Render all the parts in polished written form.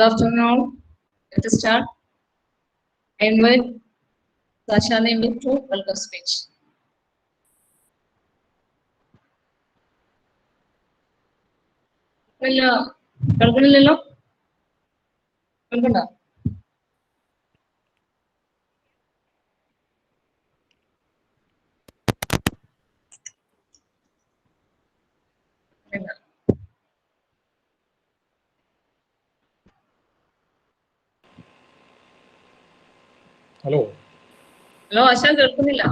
Good afternoon. Let us start. I invite Sasha Nemi to welcome speech. കേൾക്കണില്ലല്ലോ? കേൾക്കണ്ടോ? Hello hello ASHA, കേൾക്കുന്നില്ല?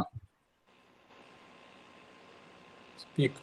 Speak.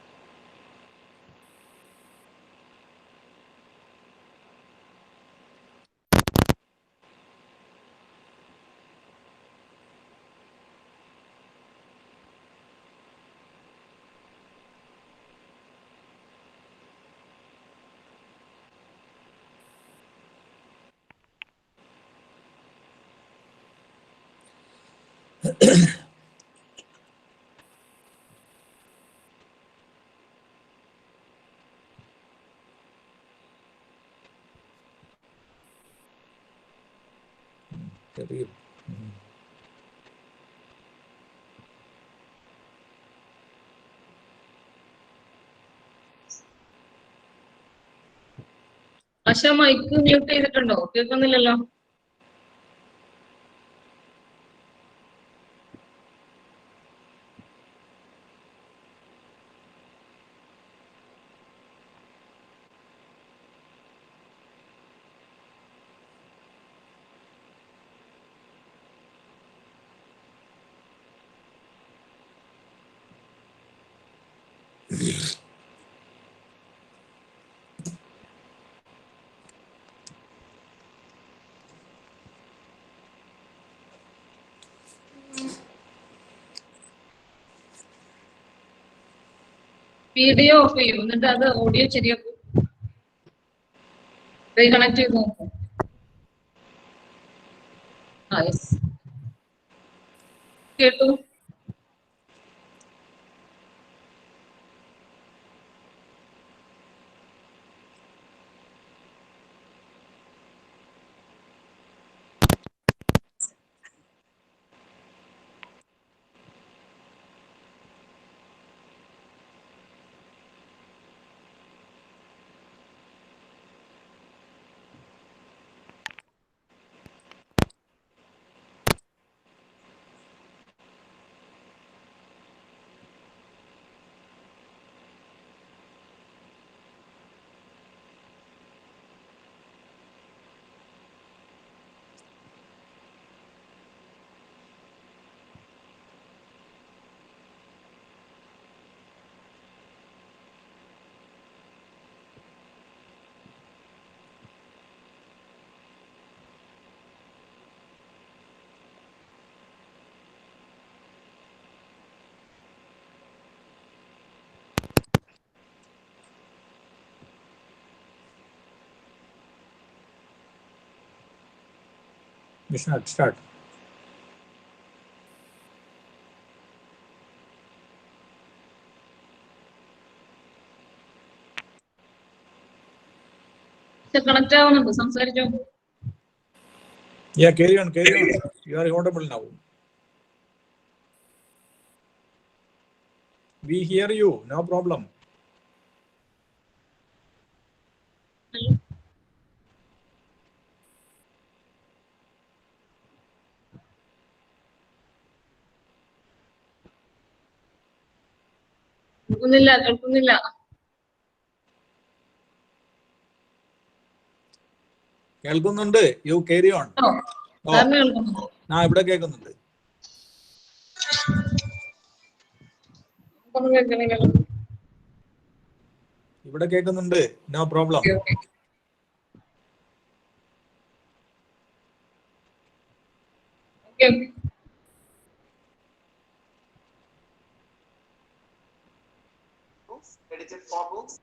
ASHA, mic mute ചെയ്തിട്ടുണ്ടോ? കേൾക്കുന്നില്ലല്ലോ? Video of ചെയ്യും, എന്നിട്ട് അത് ഓഡിയോ ശരിയാക്കും. റീകണക്ട് ചെയ്ത് നോക്കും. കേട്ടു. Vishnu, start. കണക്ട് ആവുന്നുണ്ട്, സംസാരിച്ചോ. Yeah, carry on. You are audible now. We hear you, no problem. കേൾക്കുന്നില്ല. കേൾക്കുന്നുണ്ട്. You carry on. ഞാൻ ഇവിടെ കേൾക്കുന്നുണ്ട്. ഇവിടെ കേൾക്കുന്നുണ്ട്, no problem. Edited for books.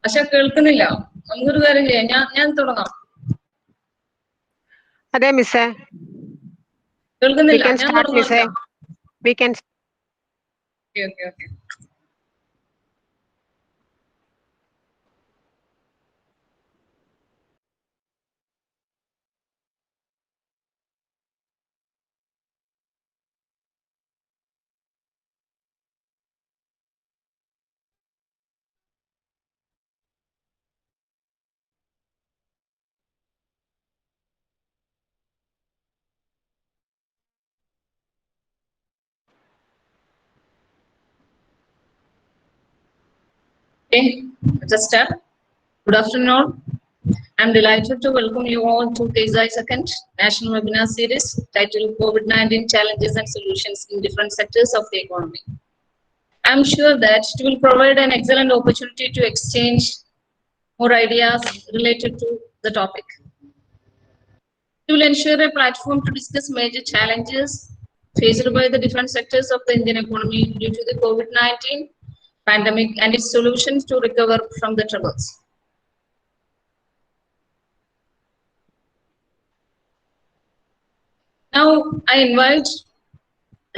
പക്ഷെ കേൾക്കുന്നില്ല. നമുക്കൊരു കാര്യം ചെയ്യാം, ഞാൻ തുടങ്ങാം. അതെ മിസ്സേ, കേൾക്കുന്നില്ല. we can ഞാൻ start മിസ്സേ. We can. Okay. Okay, let us start. Good afternoon. I'm delighted to welcome you all to KSI Second National Webinar Series titled COVID-19 Challenges and Solutions in Different Sectors of the Economy. I'm sure that it will provide an excellent opportunity to exchange more ideas related to the topic. It will ensure a platform to discuss major challenges faced by the different sectors of the Indian economy due to the COVID-19 pandemic and its solutions to recover from the troubles. Now, I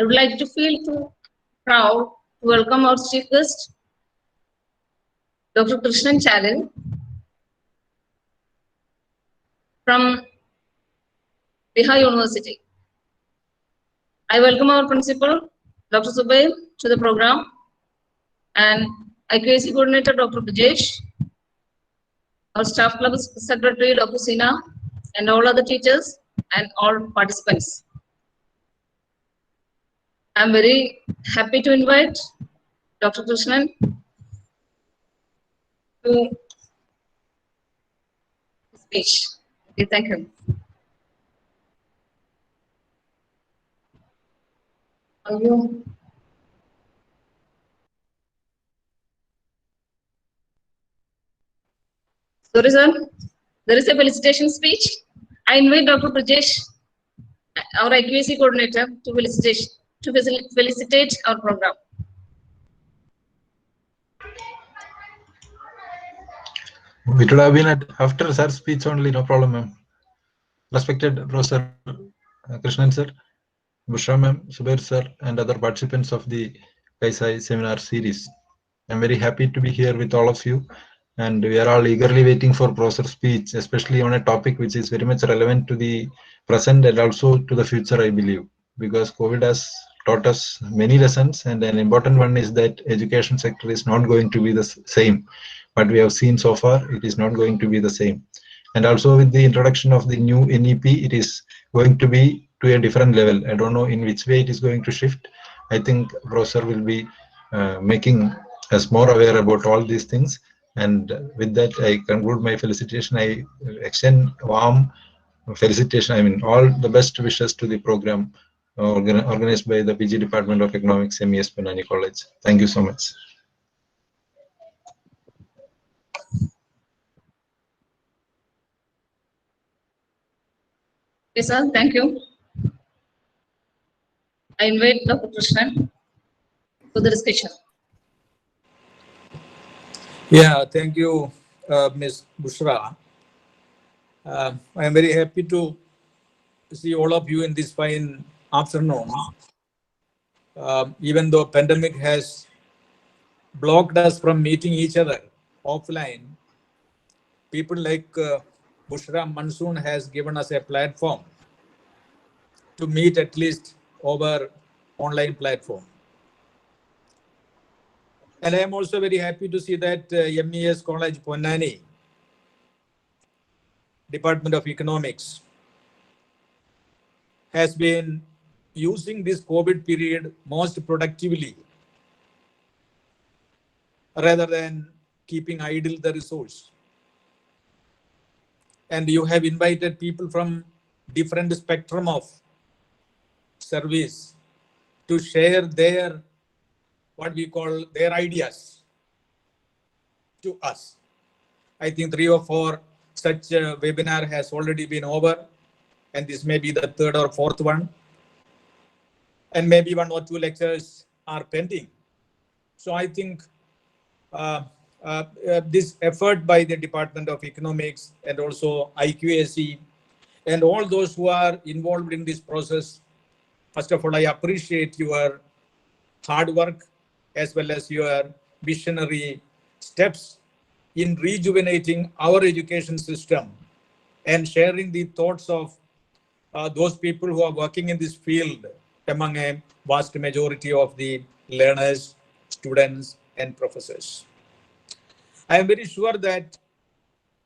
would like to feel too proud to welcome our chief guest, Dr. Krishnan Chalil, from Bihar University. I welcome our principal, Dr. Zubair, to the program, and IQAC coordinator, Dr. Brajesh, our staff club secretary, Dr. Sina, and all other teachers and all participants. I'm very happy to invite Dr. Krishnan to speech. Okay, thank you. Sorry, sir. There is a felicitation speech. I invite Dr. Brajesh, our IQAC coordinator, to felicitate our program. It would have been after sir's speech only, no problem, ma'am. Respected Professor Krishnan sir, Bushra ma'am, Zubair sir, and other participants of the KSI seminar series. I'm very happy to be here with all of you, and we are all eagerly waiting for Professor's speech, especially on a topic which is very much relevant to the present and also to the future, I believe, because COVID has taught us many lessons, and an important one is that education sector is not going to be the same. What we have seen so far, it is not going to be the same. And also with the introduction of the new NEP, it is going to be to a different level. I don't know in which way it is going to shift. I think Professor will be making us more aware about all these things. And with that, I conclude my felicitation. I extend warm felicitation. I mean, all the best wishes to the program organized by the PG Department of Economics, MES Penani College. Thank you so much. Yes, sir. Thank you. I invite Dr. Krishnan for the discussion. Yeah, thank you, Ms. Bushra. I am very happy to see all of you in this fine afternoon. Even though pandemic has blocked us from meeting each other offline, people like Bushra Mansoon has given us a platform to meet at least over online platform. And I am also very happy to see that MES College Ponnani, Department of Economics, has been using this COVID period most productively rather than keeping idle the resource. And you have invited people from different spectrum of service to share their, what we call their ideas to us. I think 3 or 4 such webinar has already been over, and this may be the 3rd or 4th one. And maybe 1 or 2 lectures are pending. So I think this effort by the Department of Economics and also IQAC and all those who are involved in this process, first of all, I appreciate your hard work as well as your visionary steps in rejuvenating our education system and sharing the thoughts of those people who are working in this field among a vast majority of the learners, students, and professors. I am very sure that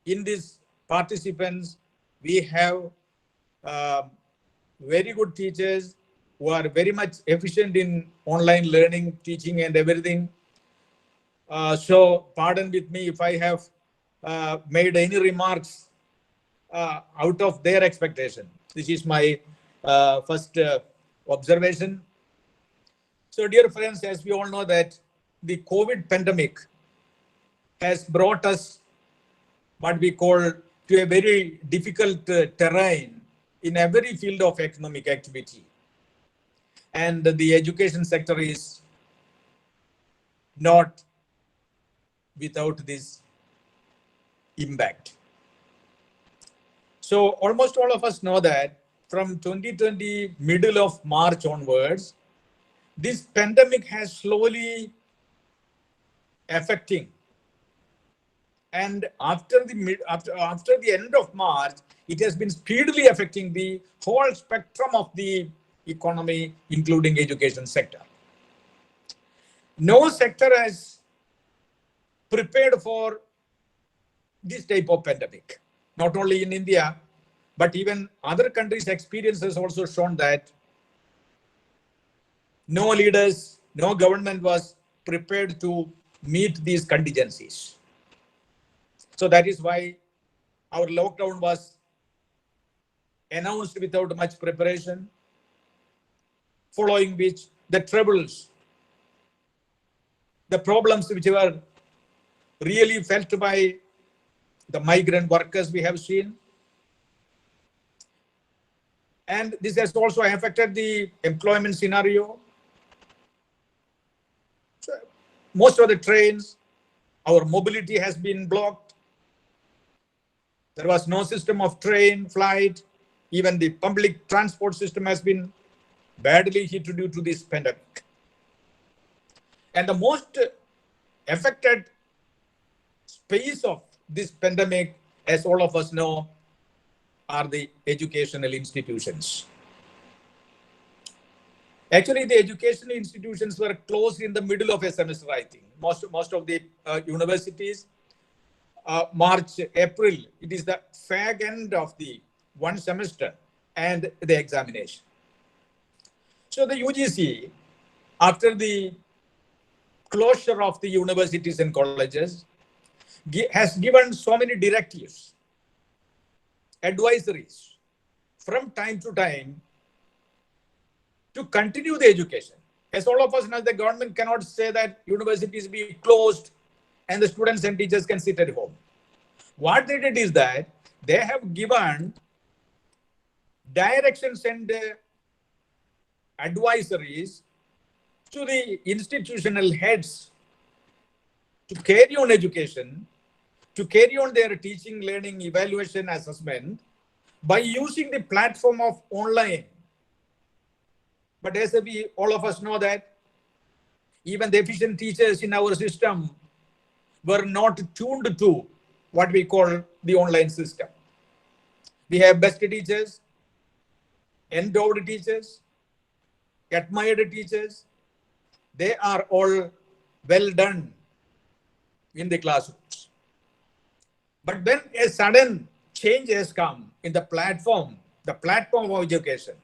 in these participants, we have very good teachers who are very much efficient in online learning, teaching, and everything. So pardon with me if I have made any remarks out of their expectation. This is my first observation. So dear friends, as we all know that the COVID pandemic has brought us what we call to a very difficult terrain in every field of economic activity. And the education sector is not without this impact. So almost all of us know that from 2020, middle of March onwards, this pandemic has slowly affecting. And after the end of March, it has been speedily affecting the whole spectrum of the economy, including education sector. No sector has prepared for this type of pandemic. Not only in India, but even other countries' experience has also shown that no leaders, no government was prepared to meet these contingencies. So that is why our lockdown was announced without much preparation, following which the troubles, the problems which were really felt by the migrant workers we have seen. And this has also affected the employment scenario. So most of the trains, our mobility has been blocked. There was no system of train, flight. Even the public transport system has been badly hit due to this pandemic. And the most affected space of this pandemic, as all of us know, are the educational institutions. Actually, the educational institutions were closed in the middle of a semester, I think. Most of the universities, March, April, it is the fag end of the one semester and the examination. So the UGC, after the closure of the universities and colleges, has given so many directives, advisories from time to time to continue the education. As all of us know, the government cannot say that universities be closed and the students and teachers can sit at home. What they did is that they have given directions and advisories to the institutional heads to carry on education, to carry on their teaching, learning, evaluation, assessment by using the platform of online. But as we all of us know that even the efficient teachers in our system were not tuned to what we call the online system. We have best teachers, endowed teachers, admired teachers. They are all well done in the classrooms. But when a sudden change has come in the platform of education,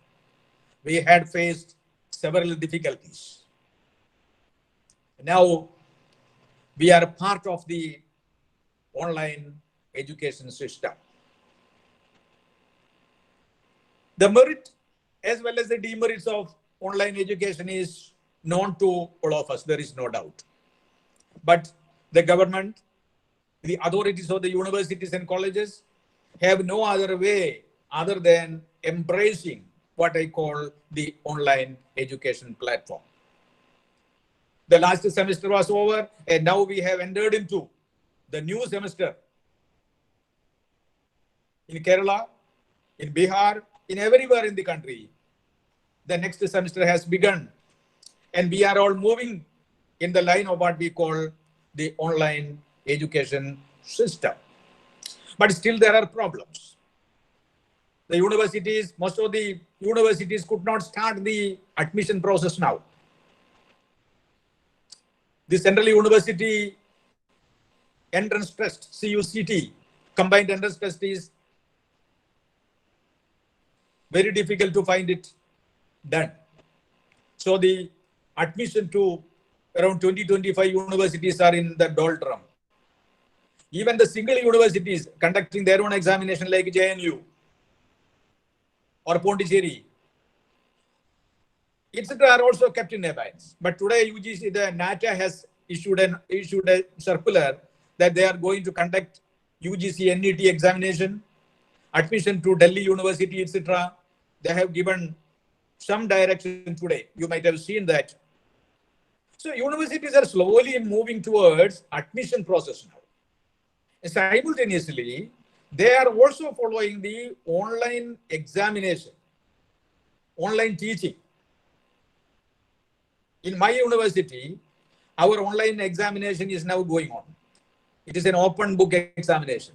we had faced several difficulties. Now we are part of the online education system. The merit as well as the demerits of online education is known to all of us, there is no doubt. But the government, the authorities of the universities and colleges have no other way other than embracing what I call the online education platform. The last semester was over and now we have entered into the new semester in Kerala, in Bihar, in everywhere in the country. The next semester has begun and we are all moving in the line of what we call the online education system. But still there are problems. The universities, most of the universities could not start the admission process now. The Central University Entrance Test, CUCT, combined entrance test is very difficult to find it done. So the admission to around 20-25 universities are in the doldrum. Even the single universities conducting their own examination like JNU or Pondicherry, etc. are also kept in abeyance. But today UGC, the NATA has issued a circular that they are going to conduct UGC NET examination, admission to Delhi University, etc. They have given some direction today. You might have seen that. So universities are slowly moving towards admission process now. And simultaneously, they are also following the online examination, online teaching. In my university, our online examination is now going on. It is an open book examination.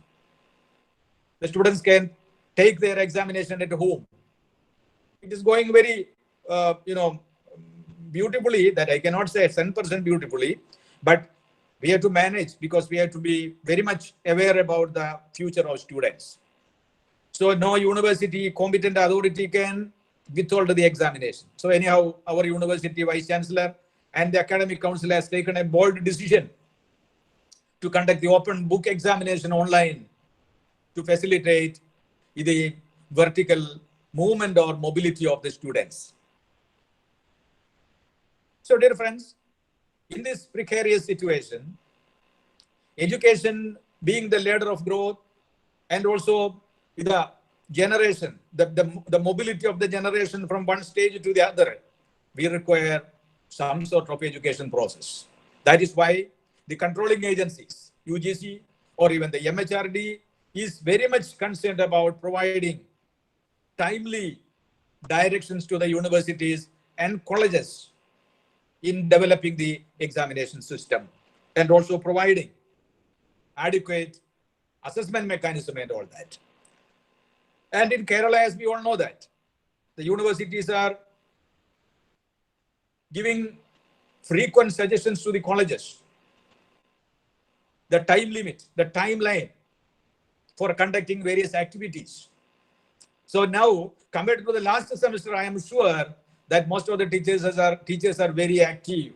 The students can take their examination at home. It is going very, beautifully, that I cannot say 100% beautifully, but we have to manage because we have to be very much aware about the future of students. So no university competent authority can withhold the examination. So anyhow, our university vice chancellor and the academic council has taken a bold decision to conduct the open book examination online to facilitate the vertical movement or mobility of the students. So dear friends, in this precarious situation, education being the ladder of growth and also the generation, the mobility of the generation from one stage to the other, we require some sort of education process. That is why the controlling agencies, UGC or even the MHRD, is very much concerned about providing timely directions to the universities and colleges in developing the examination system and also providing adequate assessment mechanism and all that. And in Kerala, as we all know that, the universities are giving frequent suggestions to the colleges, the time limit, the timeline for conducting various activities. So now, compared to the last semester, I am sure that most of the teachers are very active.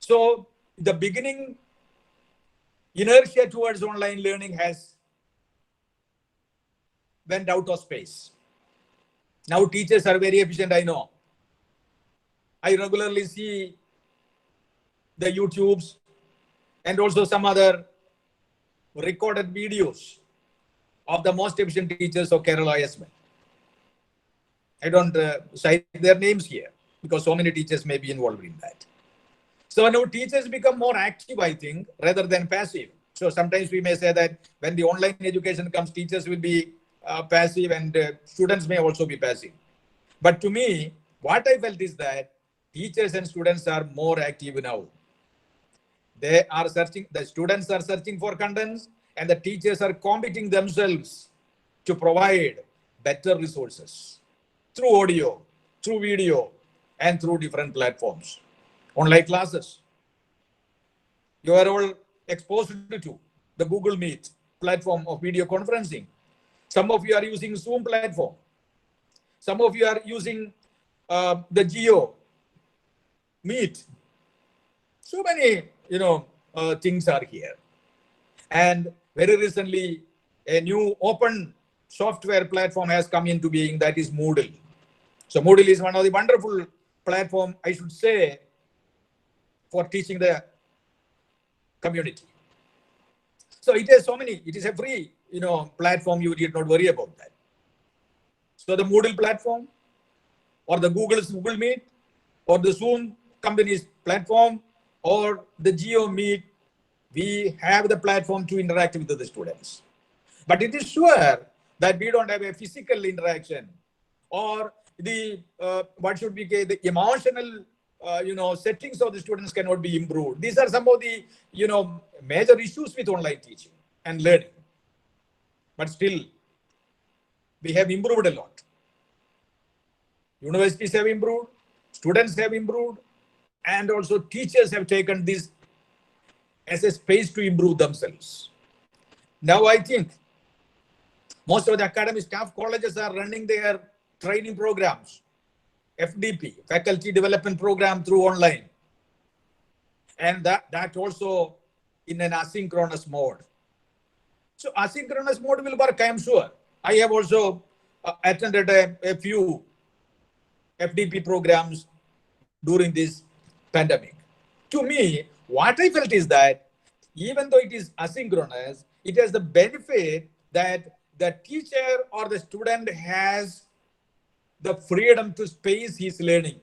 So the beginning inertia towards online learning has went out of space. Now teachers are very efficient, I know. I regularly see the YouTubes and also some other recorded videos of the most efficient teachers of Kerala as well. I don't cite their names here because so many teachers may be involved in that. So now teachers become more active, I think, rather than passive. So sometimes we may say that when the online education comes, teachers will be passive and students may also be passive. But to me, what I felt is that teachers and students are more active now. They are searching, the students are searching for contents, and the teachers are competing themselves to provide better resources through audio, through video, and through different platforms. Online classes. You are all exposed to the Google Meet platform of video conferencing. Some of you are using Zoom platform. Some of you are using the Geo Meet. So many, things are here. And very recently, a new open software platform has come into being, that is Moodle. So Moodle is one of the wonderful platform, I should say, for teaching the community. So it has so many, it is a free, platform. You did not worry about that. So the Moodle platform, or the Google's Google Meet, or the Zoom company's platform, or the Geo Meet, we have the platform to interact with the students. But it is sure that we don't have a physical interaction, or the what should be the emotional settings of the students cannot be improved. These are some of the major issues with online teaching and learning. But still, we have improved a lot. Universities have improved, students have improved, and also teachers have taken this as a space to improve themselves. Now I think most of the academic staff colleges are running their training programs, FDP, faculty development program, through online. And that also in an asynchronous mode. So asynchronous mode will work, I am sure. I have also attended a few FDP programs during this pandemic. To me, what I felt is that even though it is asynchronous, it has the benefit that the teacher or the student has the freedom to space his learning.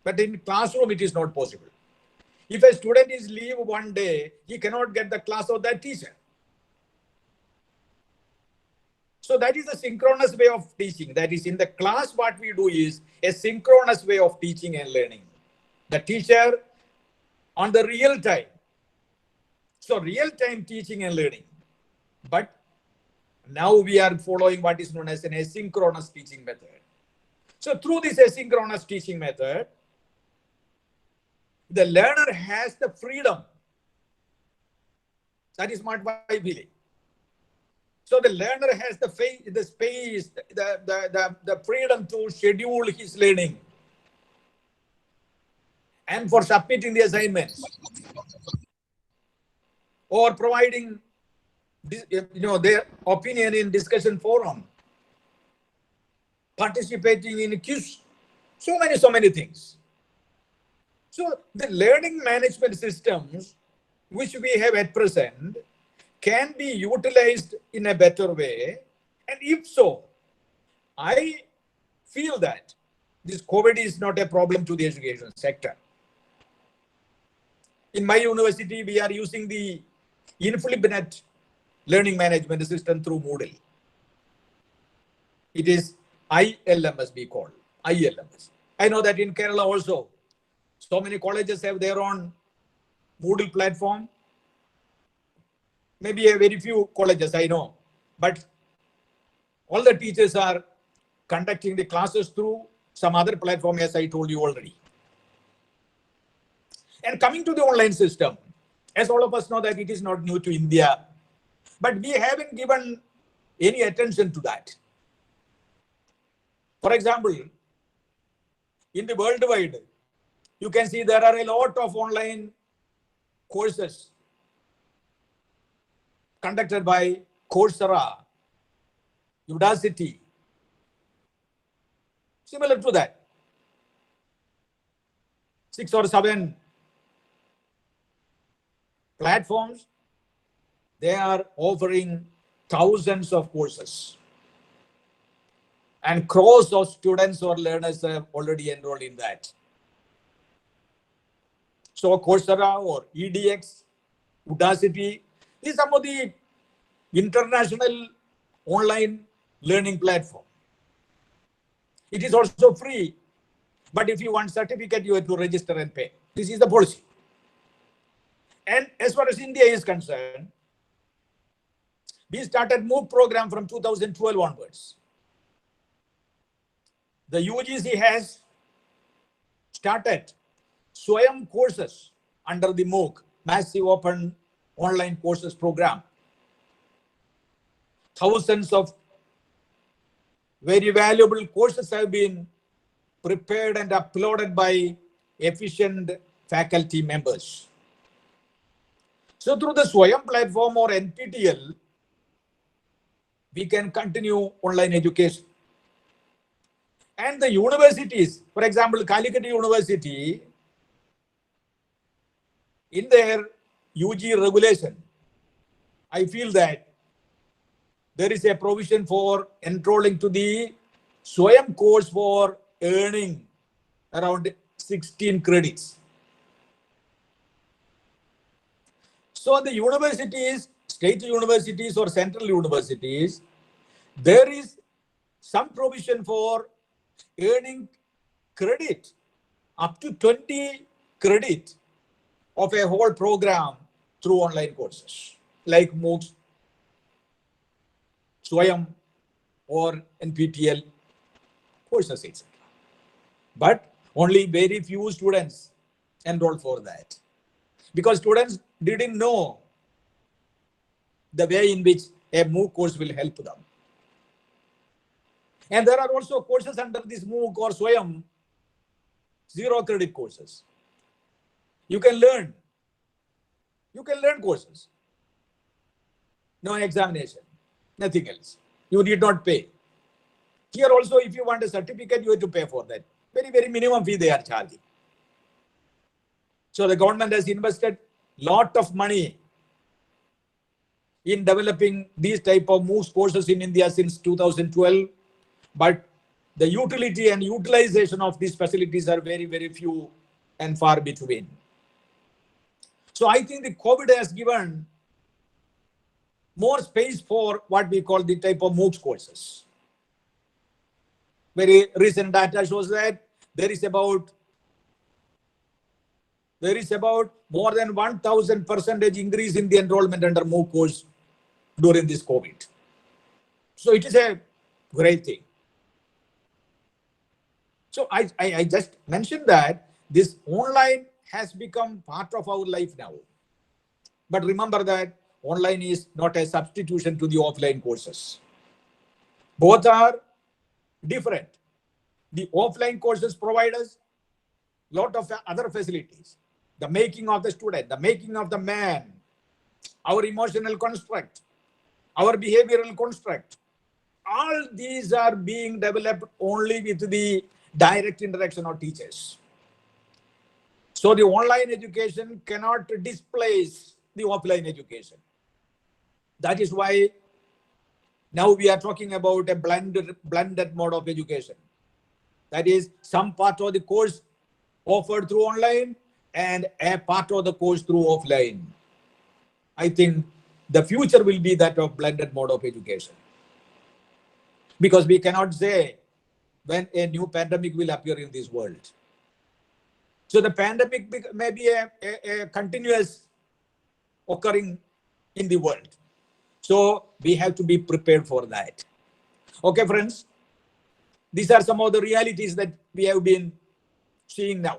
But in classroom, it is not possible. If a student is leave one day, he cannot get the class of that teacher. So that is a synchronous way of teaching. That is, in the class, what we do is a synchronous way of teaching and learning. The teacher on the real time. So real time teaching and learning. But now we are following what is known as an asynchronous teaching method. So through this asynchronous teaching method, the learner has the freedom. That is what I believe. So the learner has the space, the freedom to schedule his learning and for submitting the assignments or providing their opinion in discussion forum, participating in quiz, so many things. So the learning management systems which we have at present can be utilized in a better way. And if so, I feel that this COVID is not a problem to the education sector. In my university, we are using the InflipNet learning management system through Moodle. It is ILMS we call, ILMS. I know that in Kerala also, so many colleges have their own Moodle platform. Maybe a very few colleges, I know. But all the teachers are conducting the classes through some other platform, as I told you already. And coming to the online system, as all of us know that it is not new to India, but we haven't given any attention to that. For example, in the worldwide, you can see there are a lot of online courses conducted by Coursera, Udacity, similar to that. 6 or 7 platforms, they are offering thousands of courses. And crores of students or learners have already enrolled in that. So Coursera or EDX, Udacity, these are some of the international online learning platform. It is also free. But if you want certificate, you have to register and pay. This is the policy. And as far as India is concerned, we started MOOC program from 2012 onwards. The UGC has started SWAYAM courses under the MOOC, Massive Open Online Courses Program. Thousands of very valuable courses have been prepared and uploaded by efficient faculty members. So through the SWAYAM platform or NPTEL, we can continue online education. And the universities, for example, Calicut University, in their UG regulation, I feel that there is a provision for enrolling to the SWAYAM course for earning around 16 credits. So the universities, state universities or central universities, there is some provision for earning credit, up to 20 credit of a whole program through online courses like MOOCs, SWAYAM or NPTEL courses, etc. But only very few students enroll for that, because students didn't know the way in which a MOOC course will help them. And there are also courses under this MOOC or SWAYAM, 0 credit courses. You can learn courses. No examination, nothing else. You need not pay. Here also, if you want a certificate, you have to pay for that. Very, very minimum fee they are charging. So the government has invested lot of money in developing these type of MOOC courses in India since 2012. But the utility and utilization of these facilities are very, very few and far between. So I think the COVID has given more space for what we call the type of MOOC courses. Very recent data shows that there is about more than 1,000% increase in the enrollment under MOOC course during this COVID. So it is a great thing. So I just mentioned that this online has become part of our life now. But remember that online is not a substitution to the offline courses. Both are different. The offline courses provide us a lot of other facilities. The making of the student, the making of the man, our emotional construct, our behavioral construct. All these are being developed only with the direct interaction of teachers. So the online education cannot displace the offline education. That is why now we are talking about a blended mode of education. That is, some part of the course offered through online and a part of the course through offline. I think the future will be that of blended mode of education. Because we cannot say when a new pandemic will appear in this world. So the pandemic may be a continuous occurring in the world. So we have to be prepared for that. Okay, friends, these are some of the realities that we have been seeing now.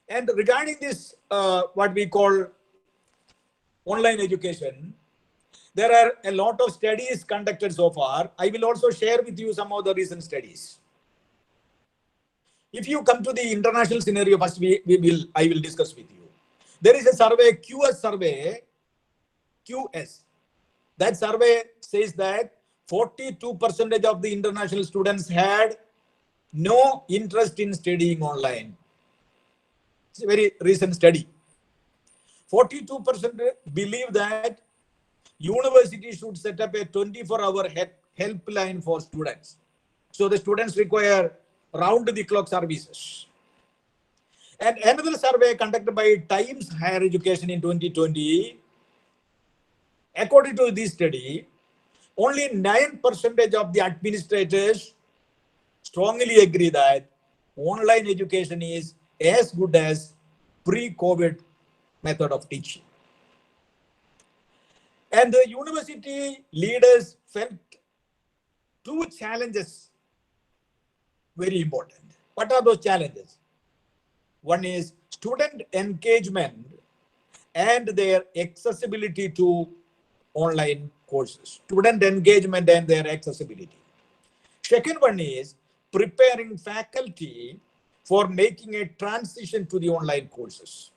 And regarding this, what we call online education, there are a lot of studies conducted so far. I will also share with you some of the recent studies. If you come to the international scenario, first I will discuss with you. There is a survey, QS. That survey says that 42% of the international students had no interest in studying online. It's a very recent study. 42% believe that university should set up a 24-hour helpline for students. So the students require round-the-clock services. And another survey conducted by Times Higher Education in 2020, according to this study, only 9% of the administrators strongly agree that online education is as good as pre-COVID method of teaching. And the university leaders felt two challenges very important. What are those challenges? One is student engagement and their accessibility to online courses. Student engagement and their accessibility. Second one is preparing faculty for making a transition to the online courses.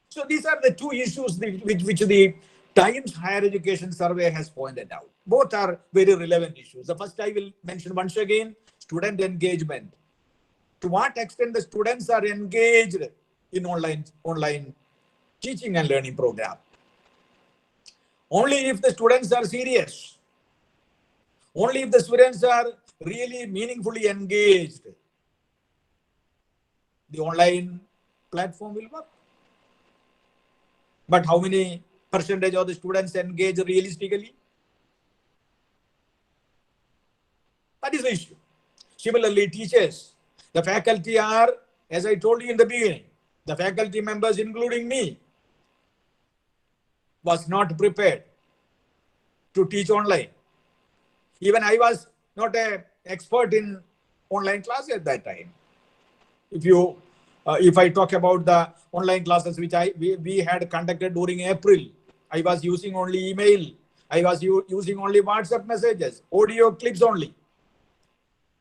So these are the two issues which the Times Higher Education Survey has pointed out. Both are very relevant issues. The first I will mention once again, student engagement. To what extent the students are engaged in online teaching and learning program. Only if the students are serious, only if the students are really meaningfully engaged, the online platform will work. But how many percentage of the students engage realistically? That is the issue. Similarly, teachers, the faculty are, as I told you in the beginning, the faculty members, including me, was not prepared to teach online. Even I was not an expert in online classes at that time. If I talk about the online classes which we had conducted during April, I was using only email. I was using only WhatsApp messages, audio clips only.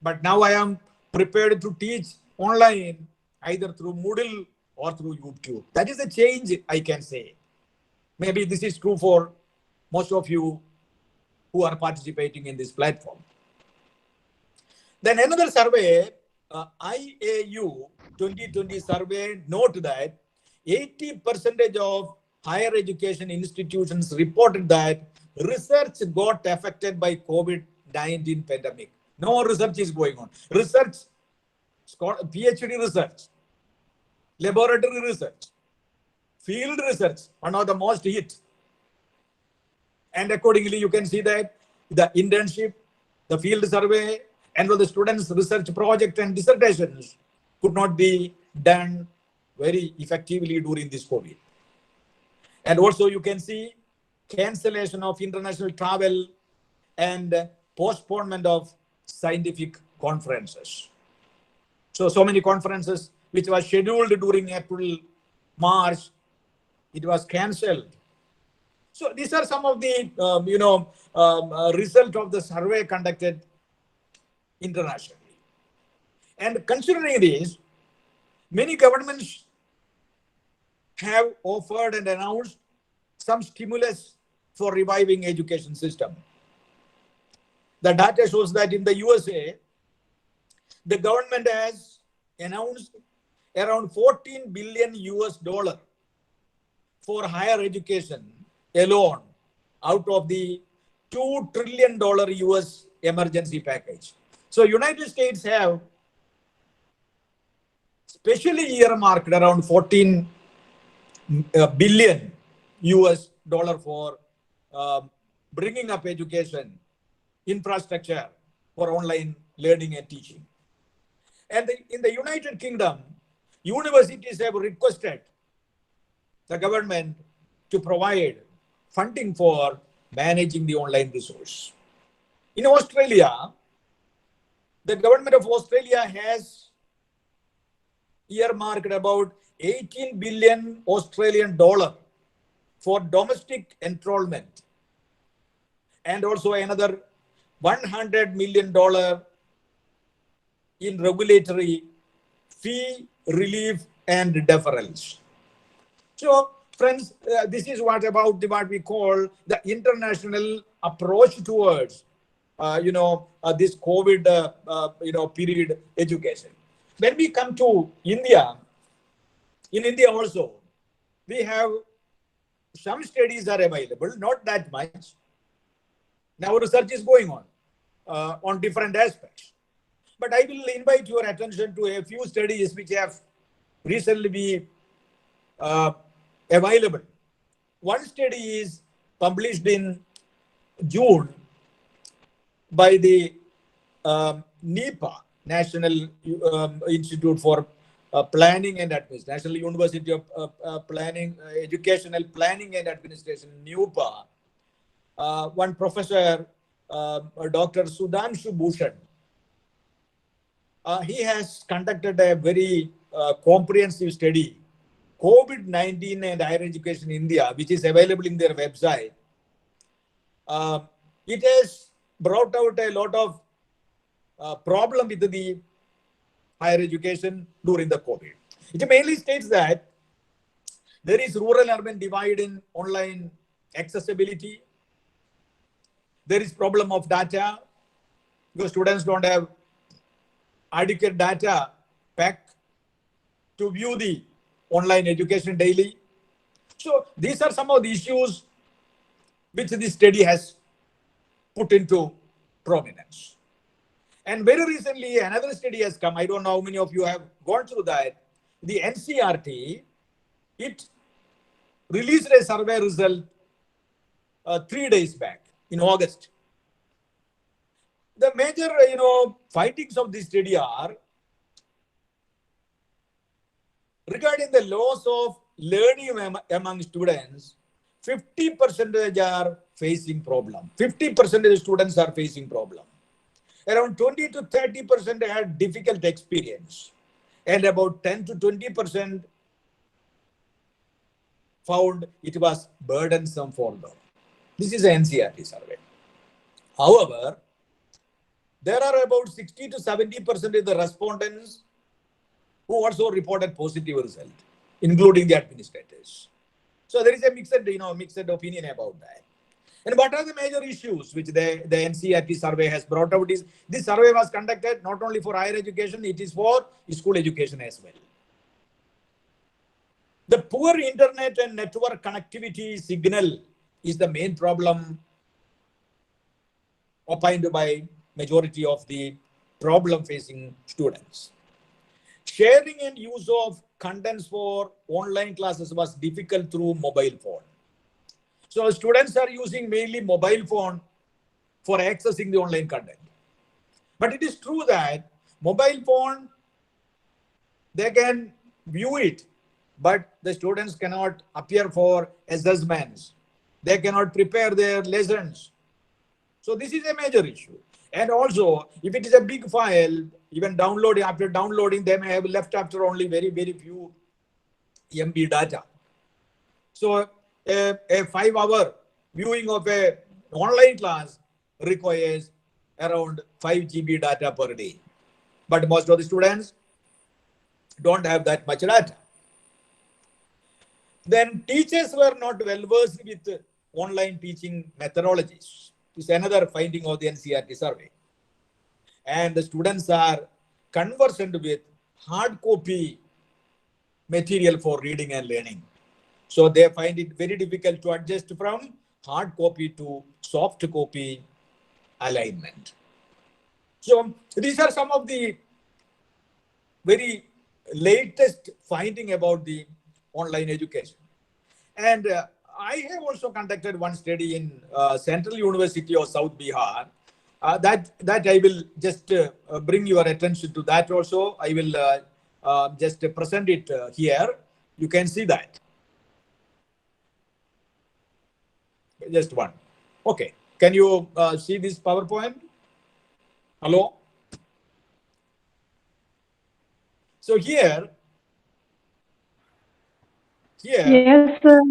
But now I am prepared to teach online either through Moodle or through YouTube. That is a change, I can say. Maybe this is true for most of you who are participating in this platform. Then another survey, IAU 2020 survey, note that 80% of higher education institutions reported that research got affected by COVID-19 pandemic. No research is going on. Research, PhD research, laboratory research, field research, one of the most hit. And accordingly, you can see that the internship, the field survey, and the students' research project and dissertations could not be done very effectively during this COVID. And also you can see cancellation of international travel and postponement of scientific conferences. So many conferences which were scheduled during April, March, it was cancelled. So these are some of the result of the survey conducted internationally. And considering this, many governments have offered and announced some stimulus for reviving education system. The data shows that in the USA, the government has announced around $14 billion for higher education alone out of the $2 trillion US emergency package. So United States have specially earmarked around $14 billion US for bringing up education infrastructure for online learning and teaching. And in the United Kingdom, universities have requested the government to provide funding for managing the online resource. In Australia, the government of Australia has earmarked about 18 billion Australian dollar for domestic enrollment and also another $100 million in regulatory fee relief and deferrals. So friends, this is what we call the international approach towards this COVID period education. When we come to India, in India also, we have some studies are available, not that much. Now research is going on different aspects. But I will invite your attention to a few studies which have recently been available. One study is published in June by the NEPA, National Institute for Planning and Administration, National University of Planning, Educational Planning and Administration, NUPA, one professor, Dr. Sudhanshu Bhushan, he has conducted a very comprehensive study, COVID-19 and higher education in India, which is available in their website. It has brought out a lot of problem with the higher education during the COVID. It mainly states that there is rural-urban divide in online accessibility. There is problem of data because students don't have adequate data pack to view the online education daily. So these are some of the issues which this study has put into prominence. And very recently, another study has come. I don't know how many of you have gone through that. The NCERT, it released a survey result 3 days back in August. The major, findings of this study are regarding the loss of learning among students. 50% are facing problem. 50% of students are facing problem. Around 20 to 30% had difficult experience, and about 10 to 20% found it was burdensome for them. This is an NCERT survey. However, there are about 60 to 70% of the respondents who also reported positive result, including the administrators. So there is a mixed opinion about that. And what are the major issues which the NCERT survey has brought out? Is this survey was conducted not only for higher education, it is for school education as well. The poor internet and network connectivity signal is the main problem opined by majority of the problem facing students. Sharing and use of contents for online classes was difficult through mobile phone. So students are using mainly mobile phone for accessing the online content. But it is true that mobile phone, they can view it, but the students cannot appear for assessments. They cannot prepare their lessons. So this is a major issue. And also, if it is a big file, even after downloading, they may have left after only very, very few MB data. So a 5-hour viewing of an online class requires around 5 GB data per day. But most of the students don't have that much data. Then teachers were not well versed with online teaching methodologies. This is another finding of the NCERT survey. And the students are conversant with hard copy material for reading and learning. So they find it very difficult to adjust from hard copy to soft copy alignment. So these are some of the very latest finding about the online education. And I have also conducted one study in Central University of South Bihar. That I will just bring your attention to that also. I will just present it here. You can see that. Just one. Okay. Can you see this PowerPoint? Hello? So here. Yes, sir.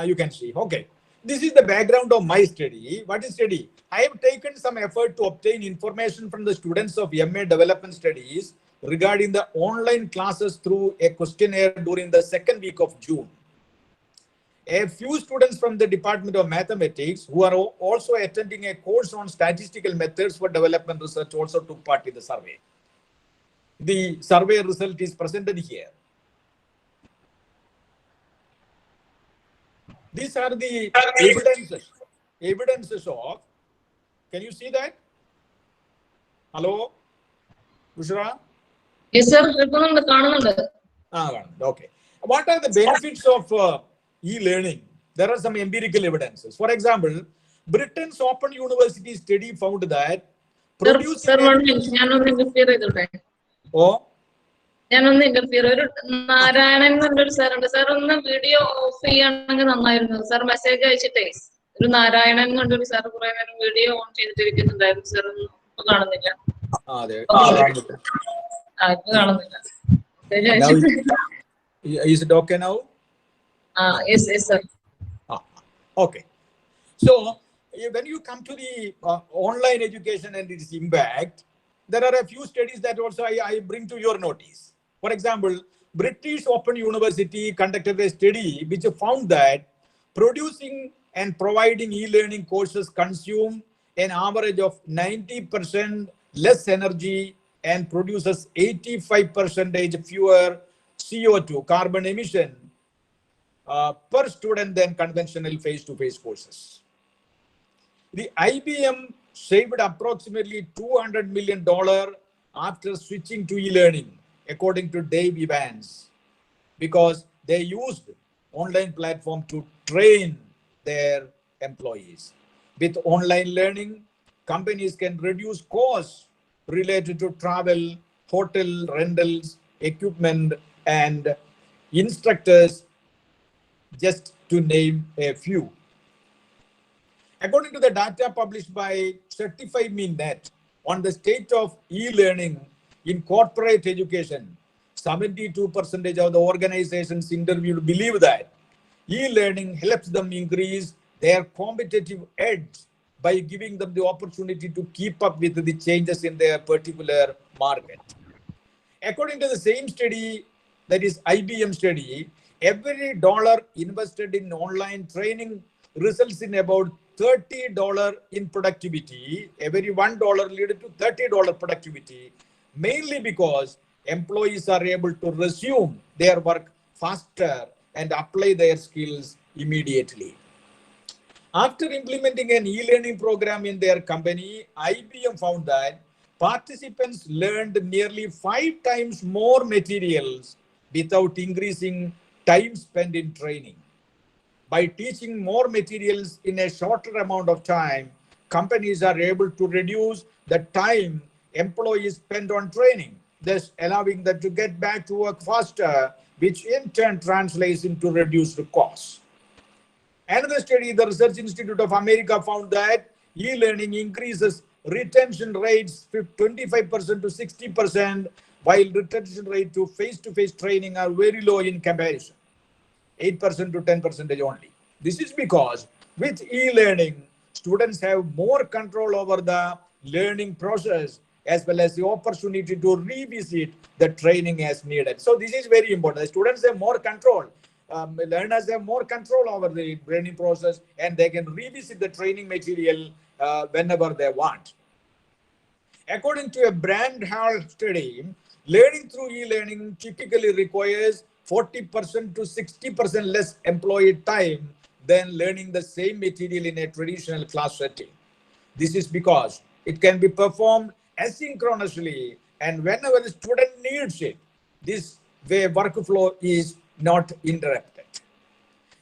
You can see. Okay. This is the background of my study. What is study? I have taken some effort to obtain information from the students of MA Development Studies regarding the online classes through a questionnaire during the second week of June. A few students from the Department of Mathematics who are also attending a course on statistical methods for development research also took part in the survey. The survey result is presented here. These are the evidences of, can you see that? Hello? Bushra? Yes, sir. Okay. What are the benefits of e-learning? There are some empirical evidences. For example, Britain's Open University study found that producing Sir, one minute. ഞാനൊന്ന് interfere ചെയ്തോട്ടെ? oh, ഞാനൊന്ന് interfere. ഒരു നാരായണൻ എന്നൊരു sir ഉണ്ട്. Sir ഒന്ന് video of ചെയ്യുകയാണെങ്കിൽ നന്നായിരുന്നു. Sir message അയച്ചിട്ടേ ഒരു നാരായണൻ എന്നൊരു സാർ കുറെ നേരം വീഡിയോ ഓൺ ചെയ്തിട്ടിരിക്കുന്നുണ്ടായിരുന്നു. സാർ ഒന്നും ഇപ്പൊ കാണുന്നില്ല. ഇപ്പൊ കാണുന്നില്ല. now is it okay now? Yes, sir. Okay. So when you come to the online education and its impact, there are a few studies that also I bring to your notice. For example, British Open University conducted a study which found that producing and providing e-learning courses consume an average of 90% less energy and produces 85% fewer CO2 carbon emission per student than conventional face-to-face courses. The IBM saved approximately $200 million after switching to e-learning, according to Dave Evans, because they used online platform to train their employees. With online learning, companies can reduce costs related to travel, hotel rentals, equipment, and instructors, just to name a few. According to the data published by CertifyMeNet on the state of e-learning in corporate education, 72% of the organizations interviewed believe that e-learning helps them increase their competitive edge by giving them the opportunity to keep up with the changes in their particular market. According to the same study, that is IBM study, every dollar invested in online training results in about $30 in productivity. Every $1 leads to $30 productivity, mainly because employees are able to resume their work faster and apply their skills immediately. After implementing an e-learning program in their company, IBM found that participants learned nearly 5 times more materials without increasing time spent in training. By teaching more materials in a shorter amount of time, companies are able to reduce the time employees spend on training, thus allowing them to get back to work faster, which in turn translates into reduced costs. Another study, the Research Institute of America found that e-learning increases retention rates 25% to 60%, while retention rate to face-to-face training are very low in comparison. 8% to 10% only. This is because with e-learning, students have more control over the learning process as well as the opportunity to revisit the training as needed. So this is very important. The students have more control. Learners have more control over the learning process, and they can revisit the training material whenever they want. According to a Brand Hall study, learning through e-learning typically requires 40% to 60% less employee time than learning the same material in a traditional class setting. This is because it can be performed asynchronously and whenever the student needs it. This way workflow is not interrupted.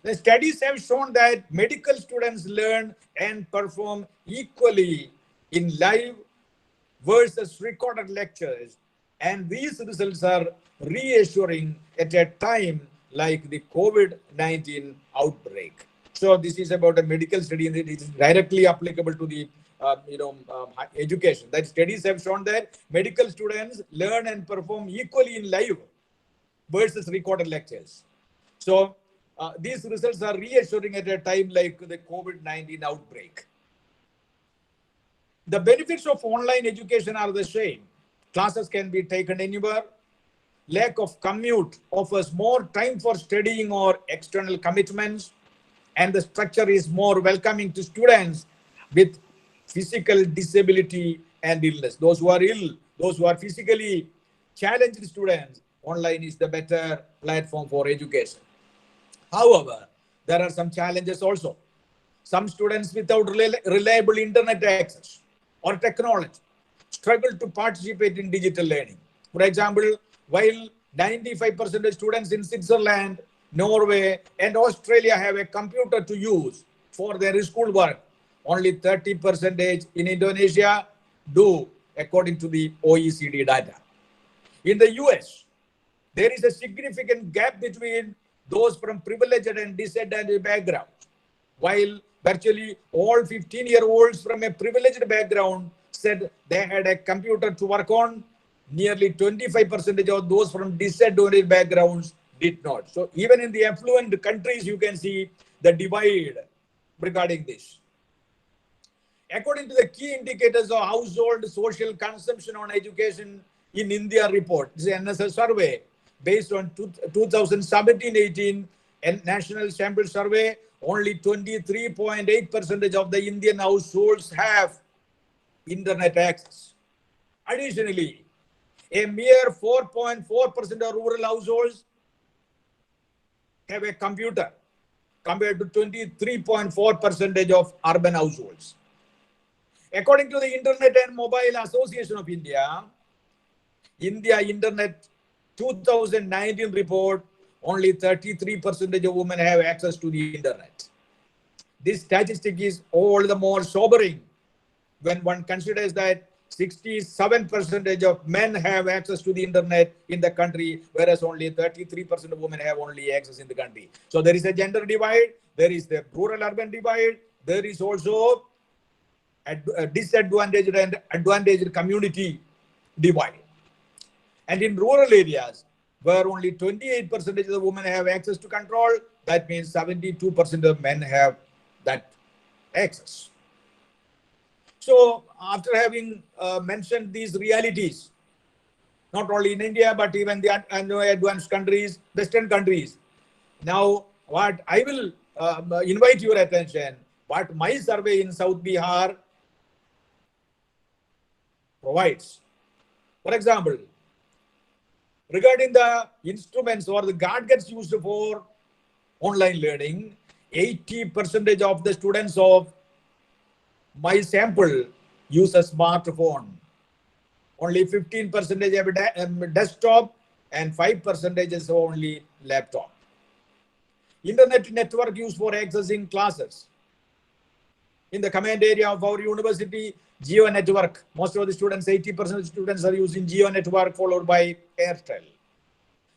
The studies have shown that medical students learn and perform equally in live versus recorded lectures, and these results are reassuring at a time like the COVID-19 outbreak. So this is about a medical study, and it is directly applicable to the education. That studies have shown that medical students learn and perform equally in live versus recorded lectures. So these results are reassuring at a time like the COVID-19 outbreak. The benefits of online education are the same. Classes can be taken anywhere. Lack of commute offers more time for studying or external commitments, and the structure is more welcoming to students with physical disability and illness. Those who are ill, those who are physically challenged students, online is the better platform for education. However, there are some challenges also. Some students without reliable internet access or technology struggle to participate in digital learning. For example, while 95% of students in Switzerland, Norway, and Australia have a computer to use for their schoolwork, only 30% in Indonesia, do according to the OECD data. In the US, there is a significant gap between those from privileged and disadvantaged backgrounds. While virtually all 15-year-olds from a privileged background said they had a computer to work on, nearly 25% of those from disadvantaged backgrounds did not. So even in the affluent countries, you can see the divide regarding this. According to the key indicators of household social consumption on education in India report, this is an NSS survey based on 2017-18 National Sample Survey, only 23.8% of the Indian households have internet access. Additionally, a mere 4.4% of rural households have a computer compared to 23.4% of urban households. According to the Internet and Mobile Association of India, India Internet 2019 report, only 33% of women have access to the internet. This statistic is all the more sobering when one considers that 67% of men have access to the internet in the country, whereas only 33% of women have only access in the country. So there is a gender divide, there is the rural-urban divide, there is also a disadvantaged and advantaged community divide. And in rural areas, where only 28% of the women have access to control, that means 72% of men have that access. So after having mentioned these realities, not only in India, but even the advanced countries, Western countries, now what I will invite your attention, what my survey in South Bihar provides. For example, regarding the instruments or the gadgets used for online learning, 80% of the students of my sample use a smartphone. Only 15% have a desktop and 5% is only laptop. Internet network used for accessing classes. In the command area of our university, Jio network. Most of the students, 80% of students are using Jio network followed by Airtel.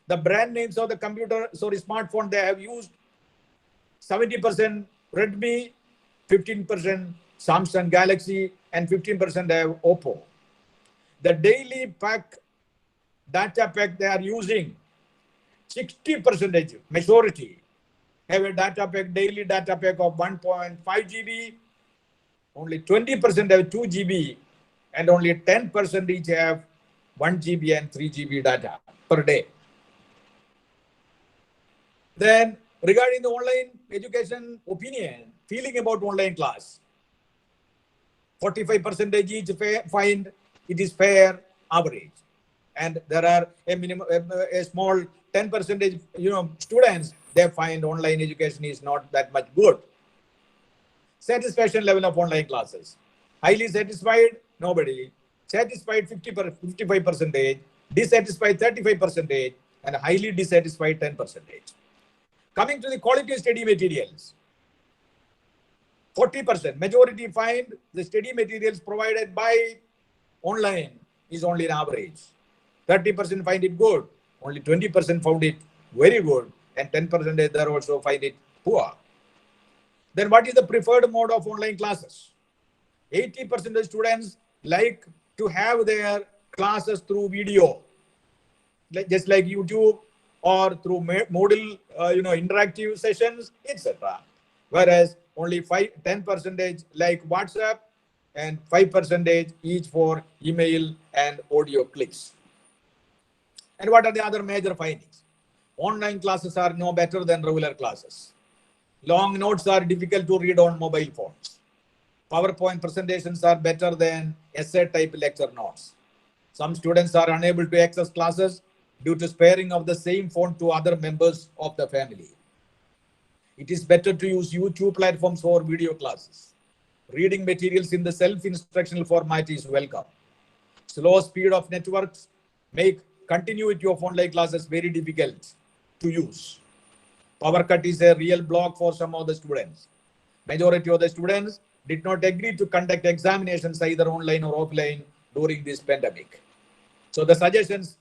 The brand names of the smartphone they have used, 70% Redmi, 15% Samsung Galaxy, and 15% have Oppo. The daily data pack they are using, 60% majority have a daily data pack of 1.5 GB, only 20% have 2 GB, and only 10% each have 1 GB and 3 GB data per day. Then regarding the online education opinion, feeling about online class, 45% each find it is fair, average. And there are a small 10% students, they find online education is not that much good. Satisfaction level of online classes. Highly satisfied, nobody. Satisfied 55%, dissatisfied 35%, and highly dissatisfied 10%. Coming to the quality of study materials, 40%, majority find the study materials provided by online is only an average. 30% find it good, only 20% found it very good, and 10% there also find it poor. Then what is the preferred mode of online classes? 80% of students like to have their classes through video, just like YouTube or through Moodle, interactive sessions, etc. Whereas only 10% like WhatsApp and 5% each for email and audio clicks. And what are the other major findings? Online classes are no better than regular classes. Long notes are difficult to read on mobile phones. PowerPoint presentations are better than essay-type lecture notes. Some students are unable to access classes due to sparing of the same phone to other members of the family. It is better to use YouTube platforms for video classes. Reading materials in the self-instructional format is welcome. Slow speed of networks make continuity of online classes very difficult to use. Power cut is a real block for some of the students. Majority of the students did not agree to conduct examinations either online or offline during this pandemic. So the suggestions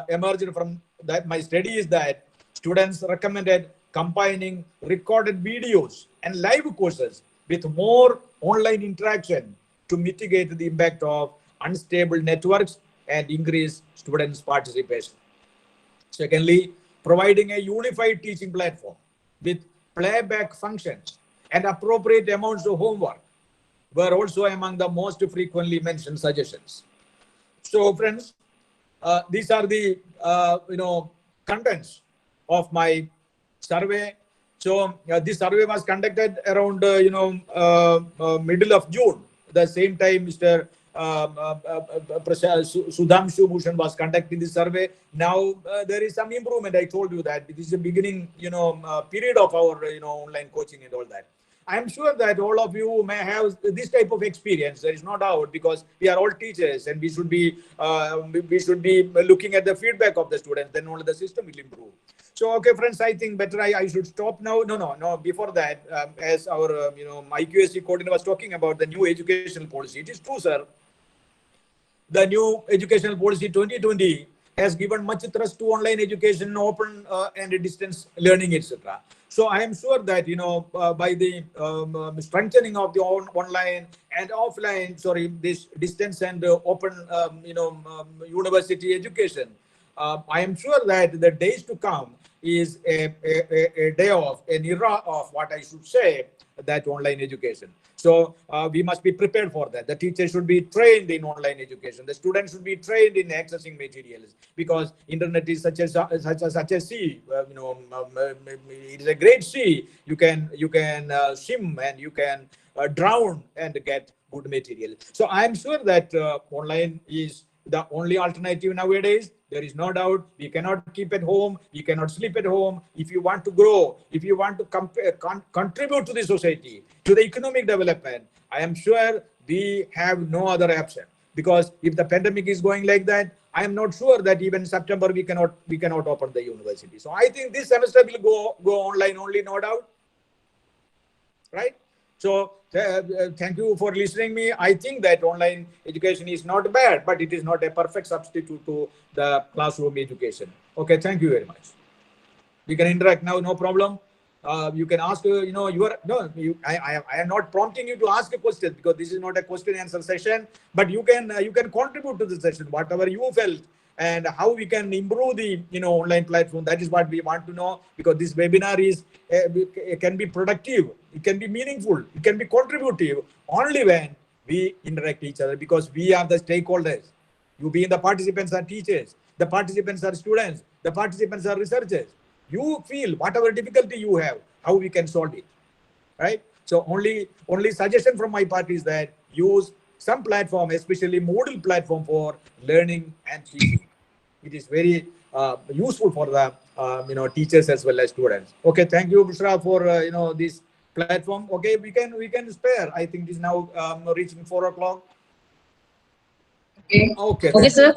emerged from that my study is that students recommended combining recorded videos and live courses with more online interaction to mitigate the impact of unstable networks and increase students' participation. Secondly, providing a unified teaching platform with playback functions and appropriate amounts of homework were also among the most frequently mentioned suggestions. So, friends, these are the contents of my survey. So this survey was conducted around middle of June. The same time, Mr. Sudhamshu Bhushan was conducting the survey. Now there is some improvement. I told you that this is the beginning, period of our online coaching and all that. I am sure that all of you may have this type of experience. There is no doubt, because we are all teachers and we should be looking at the feedback of the students. Then only the system will improve. So, okay, friends, I think better I should stop now. No. Before that, as our IQAC coordinator was talking about the new educational policy, it is true, sir. The new educational policy 2020 has given much thrust to online education, open and distance learning, etc. So I am sure that by the strengthening of the online and offline, this distance and open university education, I am sure that the days to come is a day of an era of what I should say, that online education. So we must be prepared for that. The teachers should be trained in online education. The students should be trained in accessing materials, because internet is such a sea. It is a great sea. You can swim and you can drown and get good material. So I am sure that online is the only alternative nowadays. There is no doubt. We cannot keep at home. We cannot sleep at home. If you want to grow, if you want to contribute to the society, to the economic development, I am sure we have no other option. Because if the pandemic is going like that, I am not sure that even September we cannot open the university. So I think this semester will go online only, no doubt. Right? So thank you for listening me. I think that online education is not bad, but it is not a perfect substitute to the classroom education. Okay, thank you very much. We can interact now, no problem. You can ask, I am not prompting you to ask a question, because this is not a question answer session, but you can contribute to the session, whatever you felt, and how we can improve the online platform. That is what we want to know, because this webinar is it can be productive, it can be meaningful, it can be contributive only when we interact each other, because we are the stakeholders. You being the participants are teachers, the participants are students, the participants are researchers. You feel whatever difficulty you have, how we can solve it, right? So only suggestion from my part is that use some platform, especially Moodle platform, for learning and teaching. It is very useful for the teachers as well as students. Okay, thank you, Bushra, for this platform. Okay, we can spare. I think it is now reaching 4 o'clock. Okay, sir.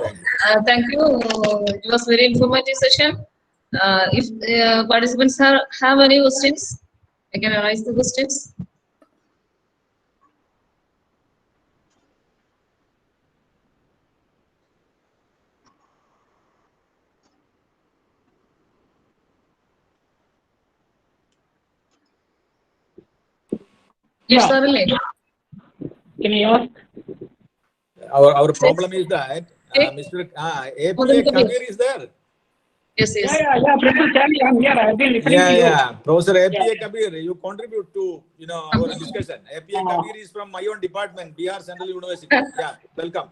Thank you. It was very informative session. If participants have any questions, I can arise the questions. Yes, certainly. Can you ask? Our problem is that Mr. APA Kabir is there. Yes. Yeah. Professor Chani, I'm here. I've been listening to you. Yeah. Professor APA Kabir, you contribute to our discussion. APA Kabir is from my own department, Bihar Central University. Yeah, welcome.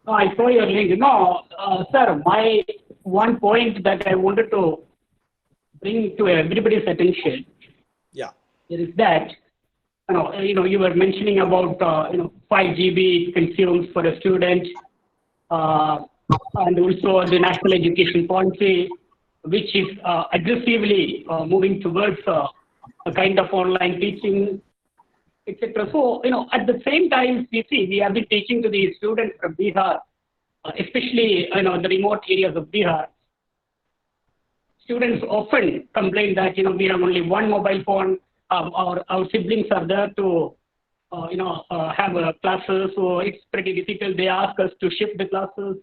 I saw your link. Sir, my one point that I wanted to bring to everybody's attention. Yeah. Is that you were mentioning about 5 GB consumes for a student, and also the national education policy, which is aggressively moving towards a kind of online teaching, etc. So at the same time, we have been teaching to the students from Bihar, especially the remote areas of Bihar. Students often complain that we have only one mobile phone. Our siblings are there to have classes, so it's pretty difficult. They ask us to shift the classes.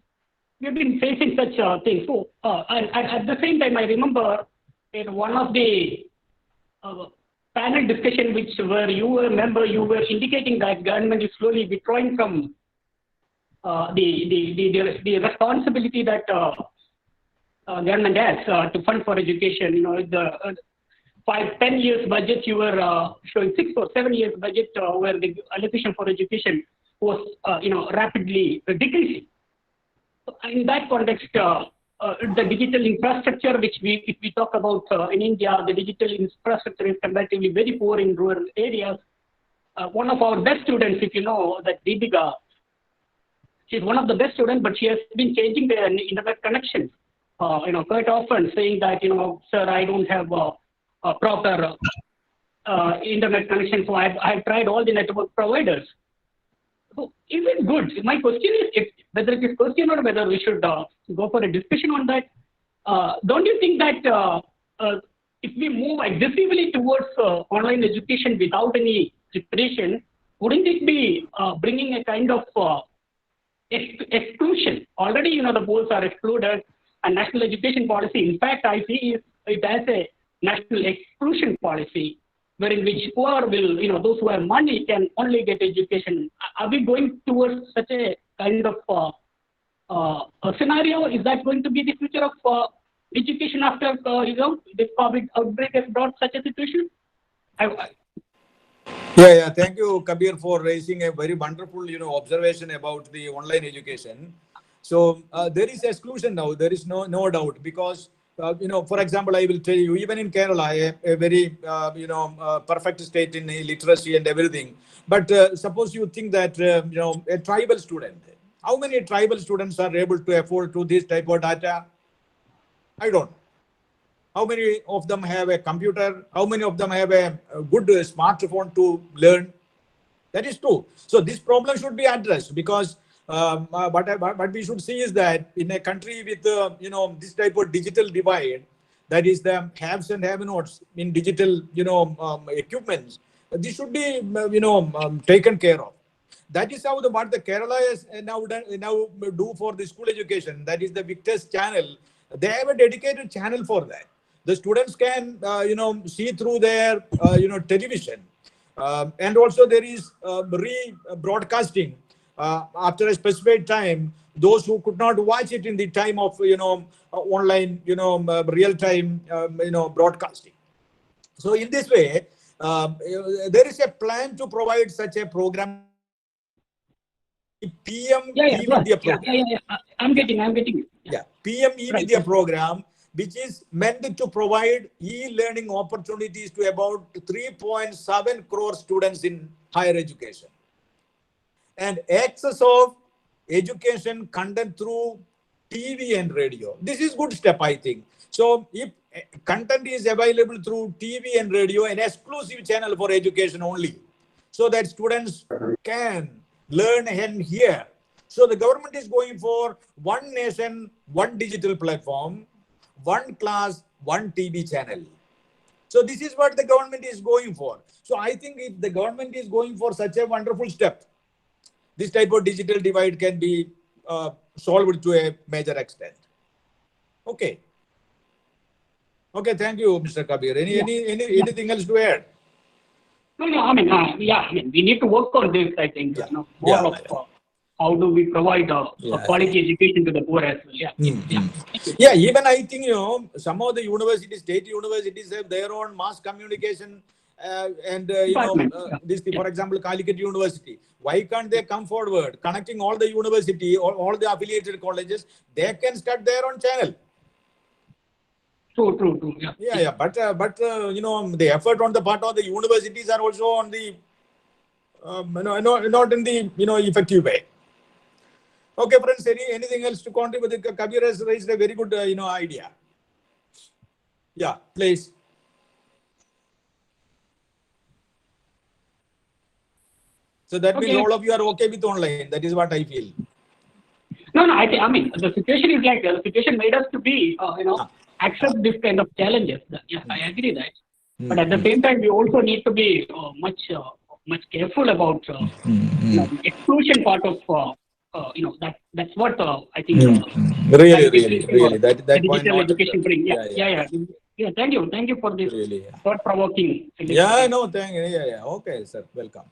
We've been facing such things. So, and at the same time, I remember in one of the panel discussion where you were a member, you were indicating that government is slowly withdrawing from the responsibility that government has to fund for education. The 5-10 years budget you were showing 6 or 7 years budget where the allocation for education was rapidly decreasing. So in that context, the digital infrastructure, which if we talk about in India, the digital infrastructure is comparatively very poor in rural areas. One of our best students, if you know, that Deepika, she's one of the best students, but she has been changing the internet connection. Quite often saying that, sir, I don't have a proper internet connection, so I've tried all the network providers. So is it good? My question is whether it is question or whether we should go for a discussion on that. Don't you think that if we move aggressively towards online education without any preparation, wouldn't it be bringing a kind of exclusion? Already, the boards are excluded, and national education policy, in fact, I see it as a national exclusion policy, wherein which poor will, those who have money can only get education. Are we going towards such a kind of a scenario? Is that going to be the future of education after, the COVID outbreak has brought such a situation? Yeah. Thank you, Kabir, for raising a very wonderful, observation about the online education. So there is exclusion now. There is no doubt because, for example, I will tell you, even in Kerala, a very, perfect state in literacy and everything. But suppose you think that, a tribal student, how many tribal students are able to afford to this type of data? I don't know. How many of them have a computer? How many of them have a good smartphone to learn? That is true. So this problem should be addressed because what we should see is that in a country with this type of digital divide, that is the haves and have-nots in digital equipments, this should be taken care of. That is how what the Kerala is now do for the school education. That is the Victor's channel. They have a dedicated channel for that. The students can see through their television, and also there is rebroadcasting after a specified time. Those who could not watch it in the time of online real time broadcasting. So in this way, there is a plan to provide such a program. PM E-Vidya program. Yeah. I'm getting it. Yeah, PM E-Vidya program, which is meant to provide e-learning opportunities to about 3.7 crore students in higher education. And access of education content through TV and radio. This is good step, I think. So if content is available through TV and radio, an exclusive channel for education only, so that students can learn and hear. So the government is going for one nation, one digital platform, one class, one TV channel. So this is what the government is going for. So I think if the government is going for such a wonderful step, this type of digital divide can be solved to a major extent. Okay. Okay, thank you, Mr. Kabir. Anything else to add? No, we need to work on this, I think. How do we provide a quality education to the poor as well? Yeah, even I think, some of the universities, state universities have their own mass communication for example, Calicut University. Why can't they come forward, connecting all the university or all the affiliated colleges? They can start their own channel. True. Yeah. But the effort on the part of the universities are also on the not in the effective way. Okay, friends. Anything else to contribute? Kabir has raised a very good idea. Yeah, please. So that means all of you are okay with online. That is what I feel. No. I mean, the situation is like the situation made us to be, accept this kind of challenges. Yes, I agree that. But at the same time, we also need to be much much careful about the exclusion part of that's what I think Really. That the point digital noted, education sir. bring. Yeah. Thank you for this Really. thought-provoking. Yeah, no, thank you. Yeah. Okay, sir. Welcome.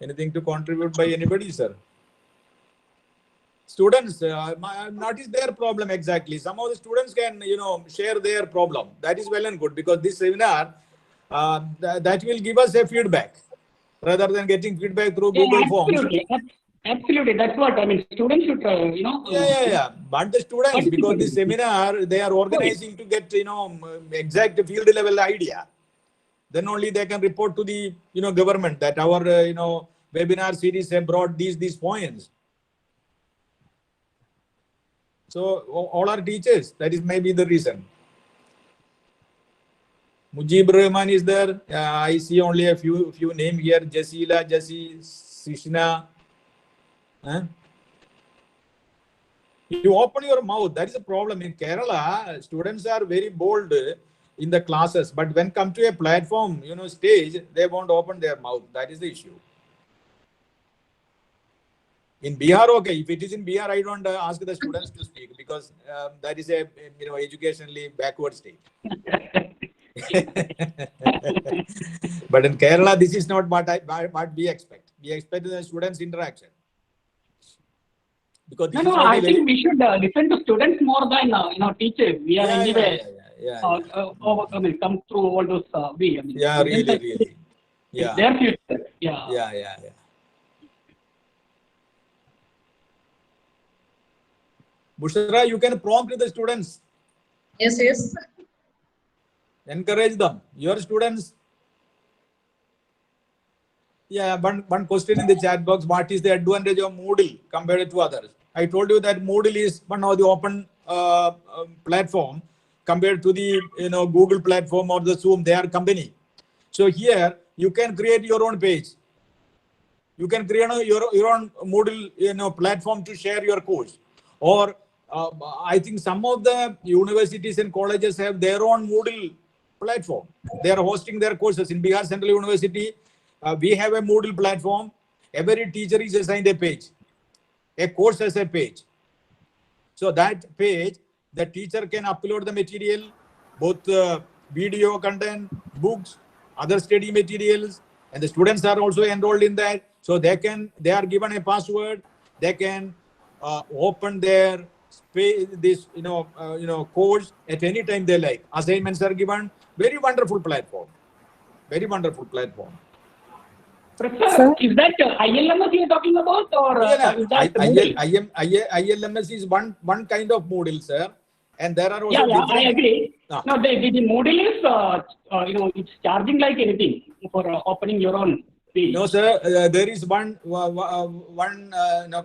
Anything to contribute by anybody, sir? Students, notice their problem exactly. Some of the students can, share their problem. That is well and good, because this seminar, that will give us a feedback rather than getting feedback through Google Forms. Absolutely. That's what I mean. Students should, Yeah. But the students, because this seminar, they are organizing to get, exact field level idea. Then only they can report to the, government that our, webinar series have brought these points. So all are teachers. That is maybe the reason. Mujib Rahman is there. I see only a few names here. Jasila, Jasi, Sishna. You open your mouth. That is a problem. In Kerala, students are very bold in the classes. But when come to a platform, stage, they won't open their mouth. That is the issue. In Bihar, okay. If it is in Bihar, I don't ask the students to speak, because that is a educationally backward state. But in Kerala, this is not what we expect. We expect the students' interaction. Because this I think we should listen to students more than teachers. We are anyway. Come through all those. Really. Yeah. Their future. Yeah. Bushra, you can prompt the students. Yes. Encourage them. Your students. Yeah, one question in the chat box. What is the advantage of Moodle compared to others? I told you that Moodle is one of the open platform compared to the Google platform or the Zoom. They are company. So here you can create your own page. You can create your own Moodle platform to share your course. Or I think some of the universities and colleges have their own Moodle platform. They are hosting their courses. In Bihar Central University, we have a Moodle platform. Every teacher is assigned a page. A course has a page. So that page, the teacher can upload the material, both video content, books, other study materials, and the students are also enrolled in that. So they are given a password. They can open their course at any time they like. Assignments are given. Very wonderful platform. Sir, is that ILMS you are talking about, or is that ILMS is one kind of Moodle, sir, and there are also different. I agree. No, the Moodle is it's charging like anything for opening your own page. No, sir, there is one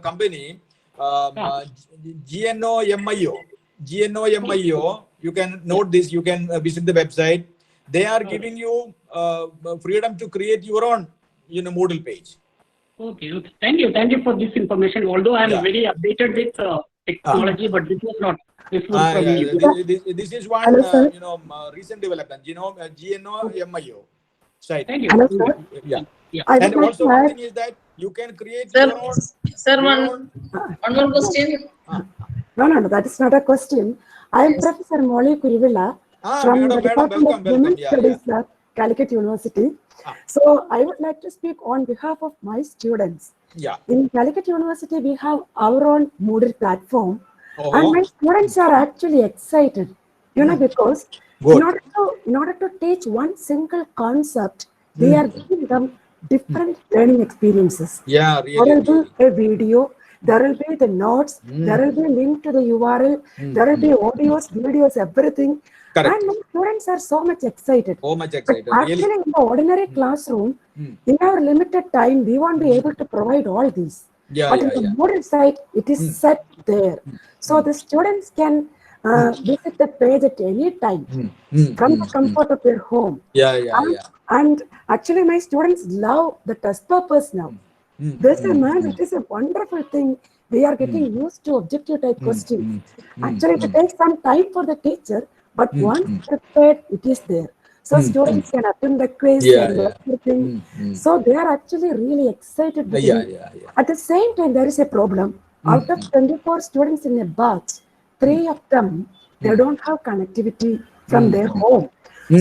company, GNO-MIO. You can note this. You can visit the website. They are giving you freedom to create your own Moodle page. Okay. Thank you for this information. Although I am very updated with technology, but this was not. This was from you. This is one recent development. GNO-MIO site. Thank you. Hello, sir. Yeah. I And would like also to one add- thing is that you can create Sir, your own. sir, one more question. No, that is not a question. I am Professor Molly Kurivilla from the Madam, Department welcome. of Women's Yeah. Studies at Calicut University. So I would like to speak on behalf of my students. Yeah. In Calicut University, we have our own Moodle platform, Oh. and my students are actually excited, because Good. in order to teach one single concept, we are giving them different learning experiences. Yeah, There will really. be a video, there will be the notes, there will be a link to the URL, there will be audios, videos, everything. Correct. And my students are so much excited. So much But excited. actually, Really. in the ordinary classroom, in our limited time, we won't be able to provide all these. Yeah, But yeah, in the yeah. Moodle site, it is set there. So the students can visit the page at any time from the comfort of their home. Yeah. And actually, my students love the test papers now. They say, man, it is a wonderful thing. We are getting used to objective type questions. Actually, it takes some time for the teacher, but once prepared, it is there. So students can attend the quiz Yeah, and yeah. everything. So they are actually really excited with Yeah, me. yeah, yeah. At the same time, there is a problem. Out of 24 students in a batch, 3 of them, they don't have connectivity from their home.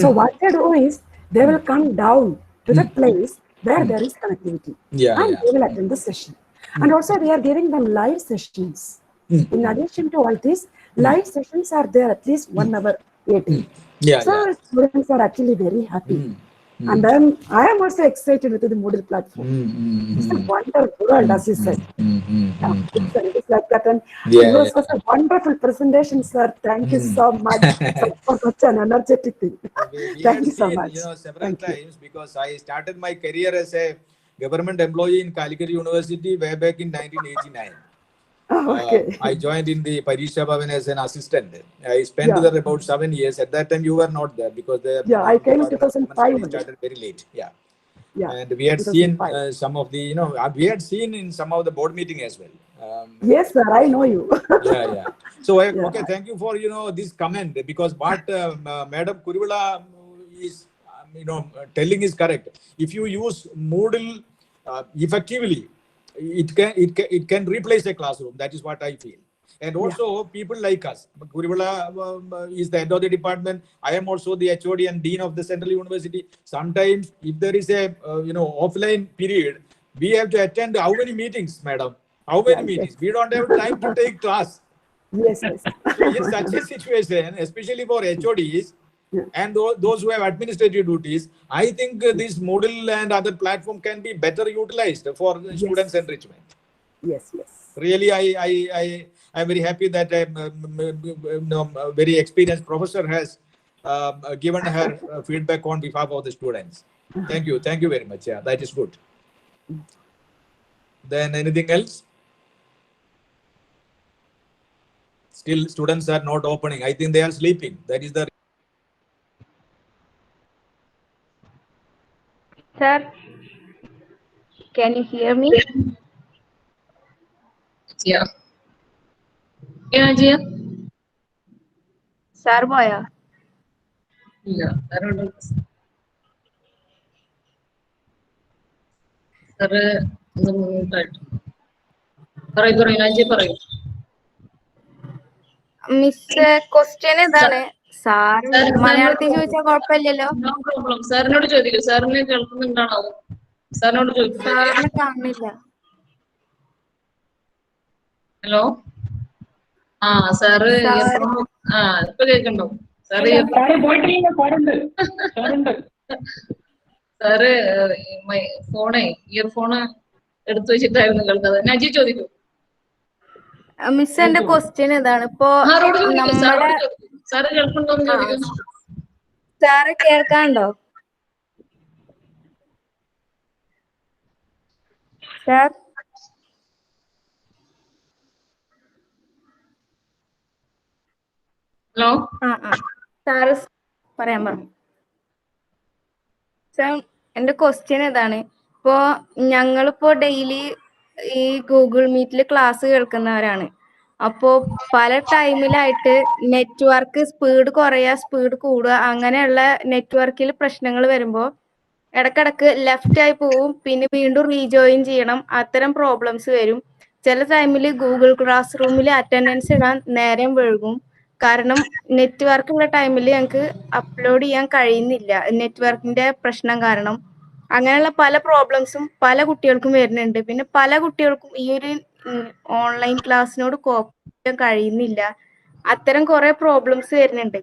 So what they do is, they will come down to the place where there is connectivity, Yeah, and yeah. they will attend the session. And also we are giving them live sessions. In addition to all this, live sessions are there at least 1 hour a day. Yeah, So yeah. students are actually very happy. And then I am also excited with the Moodle platform. It's a wonderful world, as you said. Yeah, it is like that. And Yeah, it was yeah. such a wonderful presentation, sir. Thank you so much for such an energetic thing. We Thank had you so seen, much. several Thank you. times, because I started my career as a government employee in Calicut University way back in 1989. Okay. I joined in the Parisha Bhavan as an assistant. I spent Yeah. there about 7 years. At that time, you were not there because the Yeah, I came in Department of Women 2005 Studies only. started very late. Yeah. Yeah, And we had seen 2005. some of the, we had seen in some of the board meeting as well. Yes, sir, I know you. Yeah, yeah. So, Yeah. okay, thank you for, this comment, because what Madam Kurivula is, telling is correct. If you use Moodle effectively, it can replace a classroom. That is what I feel. And also people like us. Kurivula is the head of the department. I am also the HOD and Dean of the Central University. Sometimes if there is a, offline period, we have to attend how many meetings, madam? How many Yeah, meetings? yes. We don't have time to take class. Yes, yes. So in such a situation, especially for HODs and those who have administrative duties, I think this Moodle and other platform can be better utilized for students' enrichment. Yes, yes. Really, I'm very happy that a very experienced professor has given her feedback on behalf of the students. Thank you very much. Yeah, that is good. Then anything else? Still, students are not opening. I think they are sleeping. That is the. Sir, can you hear me? Yeah. Yeah, Jia. Sir, boya. Yeah, I don't know. Sir, പറയൂ അജയ് പറയൂ. Miss question ഇതാണ്. Sir മലയാളത്തിൽ ചോദിച്ചാൽ കുഴപ്പമില്ലല്ലോ. No problem. സാറിനോട് ചോദിക്കൂ. സാറിന് കേൾക്കുന്നുണ്ടാണോ? സാറിനോട് ചോദിക്കൂ. സാറിനെ കാണുന്നില്ല. ഹലോ. ആ സാറ് ഇപ്പൊ കേൾക്കണ്ടോ? സാറ് സാറ് ഇയർഫോണ് എടുത്തു വെച്ചിട്ടായിരുന്നു കേൾക്കുന്നത്. നജി ചോദിക്കൂ. മിസ് എന്റെ ക്വസ്റ്റ്യൻ ഇതാണ്. ഇപ്പോ നമ്മുടെ സാറ് കേൾക്കുന്നുണ്ടോ? സാറ് കേൾക്കാണ്ടോ? Sir hello. സാറ് പറയാൻ പറഞ്ഞു. സാർ എന്റെ ക്വസ്റ്റ്യൻ ഇതാണ്. ഇപ്പോ ഞങ്ങളിപ്പോ ഡെയിലി ഈ ഗൂഗിൾ മീറ്റിൽ ക്ലാസ് കേൾക്കുന്നവരാണ്. അപ്പോ പല ടൈമിലായിട്ട് നെറ്റ്വർക്ക് സ്പീഡ് കുറയുക, സ്പീഡ് കൂടുക, അങ്ങനെയുള്ള നെറ്റ്വർക്കിൽ പ്രശ്നങ്ങൾ വരുമ്പോൾ ഇടക്കിടക്ക് ലെഫ്റ്റ് ആയി പോവും, പിന്നെ വീണ്ടും റീജോയിൻ ചെയ്യണം, അത്തരം പ്രോബ്ലംസ് വരും. ചില ടൈമിൽ ഗൂഗിൾ ക്ലാസ് റൂമിൽ അറ്റൻഡൻസ് ഇടാൻ നേരം വൈകും. കാരണം നെറ്റ്വർക്ക് ഉള്ള ടൈമിൽ ഞങ്ങൾക്ക് അപ്ലോഡ് ചെയ്യാൻ കഴിയുന്നില്ല, നെറ്റ്വർക്കിന്റെ പ്രശ്നം കാരണം. അങ്ങനെയുള്ള പല പ്രോബ്ലംസും പല കുട്ടികൾക്കും വരുന്നുണ്ട്. പിന്നെ പല കുട്ടികൾക്കും ഈ ഒരു ഓൺലൈൻ ക്ലാസ്സിനോട് കോപ്പ് ചെയ്യാൻ കഴിയുന്നില്ല. അത്തരം കുറെ പ്രോബ്ലംസ് വരുന്നുണ്ട്.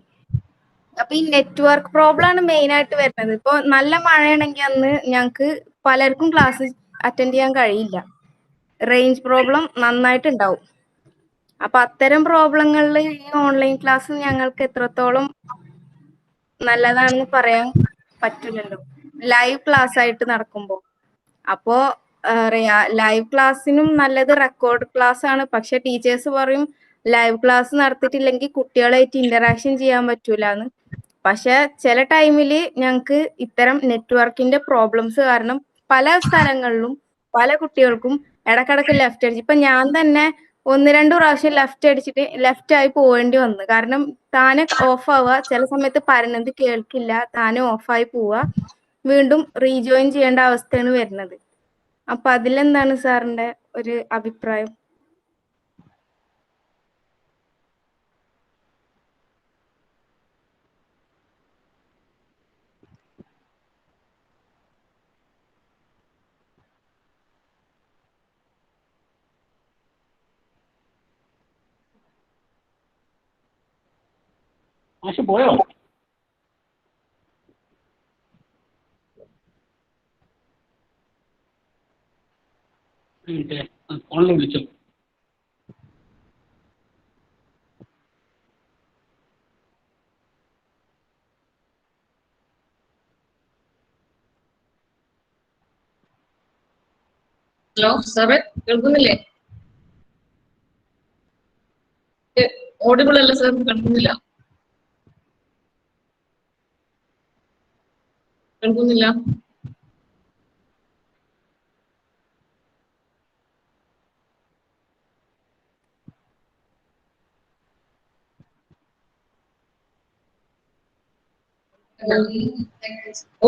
അപ്പൊ ഈ നെറ്റ്വർക്ക് പ്രോബ്ലം ആണ് മെയിൻ ആയിട്ട് വരുന്നത്. ഇപ്പൊ നല്ല മഴയാണെങ്കിൽ അന്ന് ഞങ്ങൾക്ക് പലർക്കും ക്ലാസ് അറ്റൻഡ് ചെയ്യാൻ കഴിയില്ല. റേഞ്ച് പ്രോബ്ലം നന്നായിട്ട് ഉണ്ടാവും. അപ്പൊ അത്തരം പ്രോബ്ലങ്ങളിൽ ഈ ഓൺലൈൻ ക്ലാസ് ഞങ്ങൾക്ക് എത്രത്തോളം നല്ലതാണെന്ന് പറയാൻ പറ്റില്ലല്ലോ, ലൈവ് ക്ലാസ് ആയിട്ട് നടക്കുമ്പോൾ. അപ്പോ ലൈവ് ക്ലാസ്സിനും നല്ലത് റെക്കോർഡ് ക്ലാസ് ആണ്. പക്ഷെ ടീച്ചേഴ്സ് പറയും ലൈവ് ക്ലാസ് നടത്തിയിട്ടില്ലെങ്കിൽ കുട്ടികളായിട്ട് ഇന്ററാക്ഷൻ ചെയ്യാൻ പറ്റൂലെന്ന്. പക്ഷെ ചില ടൈമില് ഞങ്ങൾക്ക് ഇത്തരം നെറ്റ്വർക്കിന്റെ പ്രോബ്ലംസ് കാരണം പല സ്ഥലങ്ങളിലും പല കുട്ടികൾക്കും ഇടക്കിടക്ക് ലെഫ്റ്റ് അടിച്ച്, ഇപ്പൊ ഞാൻ തന്നെ 1-2 പ്രാവശ്യം ലെഫ്റ്റ് ആയി പോവേണ്ടി വന്നു. കാരണം താനെ ഓഫ് ആവുക, ചില സമയത്ത് പറയുന്നത് കേൾക്കില്ല, താനെ ഓഫായി പോവുക, വീണ്ടും റീജോയിൻ ചെയ്യേണ്ട അവസ്ഥയാണ് വരുന്നത്. അപ്പൊ അതിലെന്താണ് സാറിന്റെ ഒരു അഭിപ്രായം? മാഷ് പോയോ? ഫോണിൽ വിളിച്ചു. ഹലോ സാറേ, കേൾക്കുന്നില്ലേ? ഓഡിബിൾ അല്ല സാർ, കേൾക്കുന്നില്ല. കേൾക്കുന്നില്ല.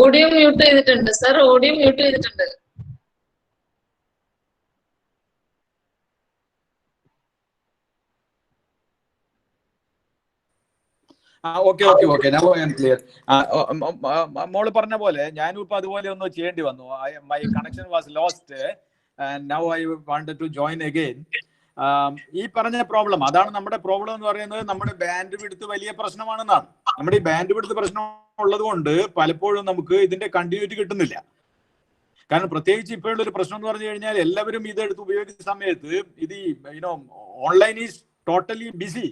ഓഡിയോ മ്യൂട്ട് ചെയ്തിട്ടുണ്ട് സാർ, ഓഡിയോ മ്യൂട്ട് ചെയ്തിട്ടുണ്ട്. ഓക്കെ. ക്ലിയർ. മോള് പറഞ്ഞ പോലെ ഞാനും ഇപ്പൊ അതുപോലെ ഒന്ന് ചെയ്യേണ്ടി വന്നു. My connection was lost and now I wanted to join again. ഈ പറഞ്ഞ പ്രോബ്ലം, അതാണ് നമ്മുടെ പ്രോബ്ലം എന്ന് പറയുന്നത്. നമ്മുടെ ബാൻഡ് വിഡ്ത്ത് വലിയ പ്രശ്നമാണെന്നാണ്. നമ്മുടെ ഈ ബാൻഡ് വിഡ്ത്ത് പ്രശ്നം ഉള്ളത് കൊണ്ട് പലപ്പോഴും നമുക്ക് ഇതിന്റെ കണ്ടിന്യൂറ്റി കിട്ടുന്നില്ല. കാരണം പ്രത്യേകിച്ച് ഇപ്പോഴുള്ള ഒരു പ്രശ്നം എന്ന് പറഞ്ഞു കഴിഞ്ഞാൽ എല്ലാവരും ഇതെടുത്ത് ഉപയോഗിക്കുന്ന സമയത്ത് ഇത് ഓൺലൈൻ ഈസ് ടോട്ടലി ബിസി.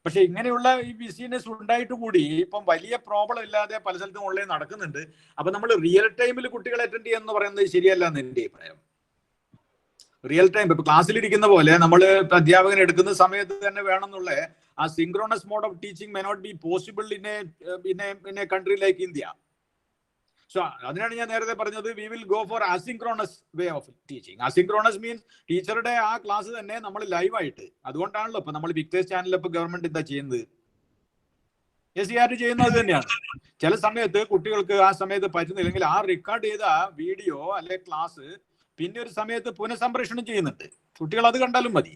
പക്ഷെ ഇങ്ങനെയുള്ള ഈ ബിസിനസ് ഉണ്ടായിട്ട് കൂടി ഇപ്പം വലിയ പ്രോബ്ലം ഇല്ലാതെ പല സ്ഥലത്തും ഓൺലൈൻ നടക്കുന്നുണ്ട്. അപ്പൊ നമ്മൾ റിയൽ ടൈമിൽ കുട്ടികളെ അറ്റൻഡ് ചെയ്യാന്ന് പറയുന്നത് ശരിയല്ല എന്ന് എന്റെ അഭിപ്രായം. റിയൽ ടൈം ഇപ്പൊ ക്ലാസ്സിലിരിക്കുന്ന പോലെ നമ്മൾ അധ്യാപകൻ എടുക്കുന്ന സമയത്ത് തന്നെ വേണമെന്നുള്ള ആ synchronous mode of teaching may not be possible in a country like India. So അതിനാണ് ഞാൻ നേരത്തെ പറഞ്ഞത് we will go for asynchronous way of teaching. Asynchronous means ടീച്ചറുടെ ആ ക്ലാസ് തന്നെ നമ്മൾ ലൈവായിട്ട്. അതുകൊണ്ടാണല്ലോ ഇപ്പൊ നമ്മൾ വിക്ടേഴ്സ് ചാനലിൽ ഇപ്പൊ ഗവൺമെന്റ് എന്താ ചെയ്യുന്നത്, SCRT ചെയ്യുന്നത് തന്നെയാണ്. ചില സമയത്ത് കുട്ടികൾക്ക് ആ സമയത്ത് പറ്റുന്നില്ലെങ്കിൽ ആ റെക്കോർഡ് ചെയ്ത വീഡിയോ അല്ലെ ക്ലാസ് പിന്നെ ഒരു സമയത്ത് പുനഃസംപ്രേഷണം ചെയ്യുന്നുണ്ട്. കുട്ടികൾ അത് കണ്ടാലും മതി.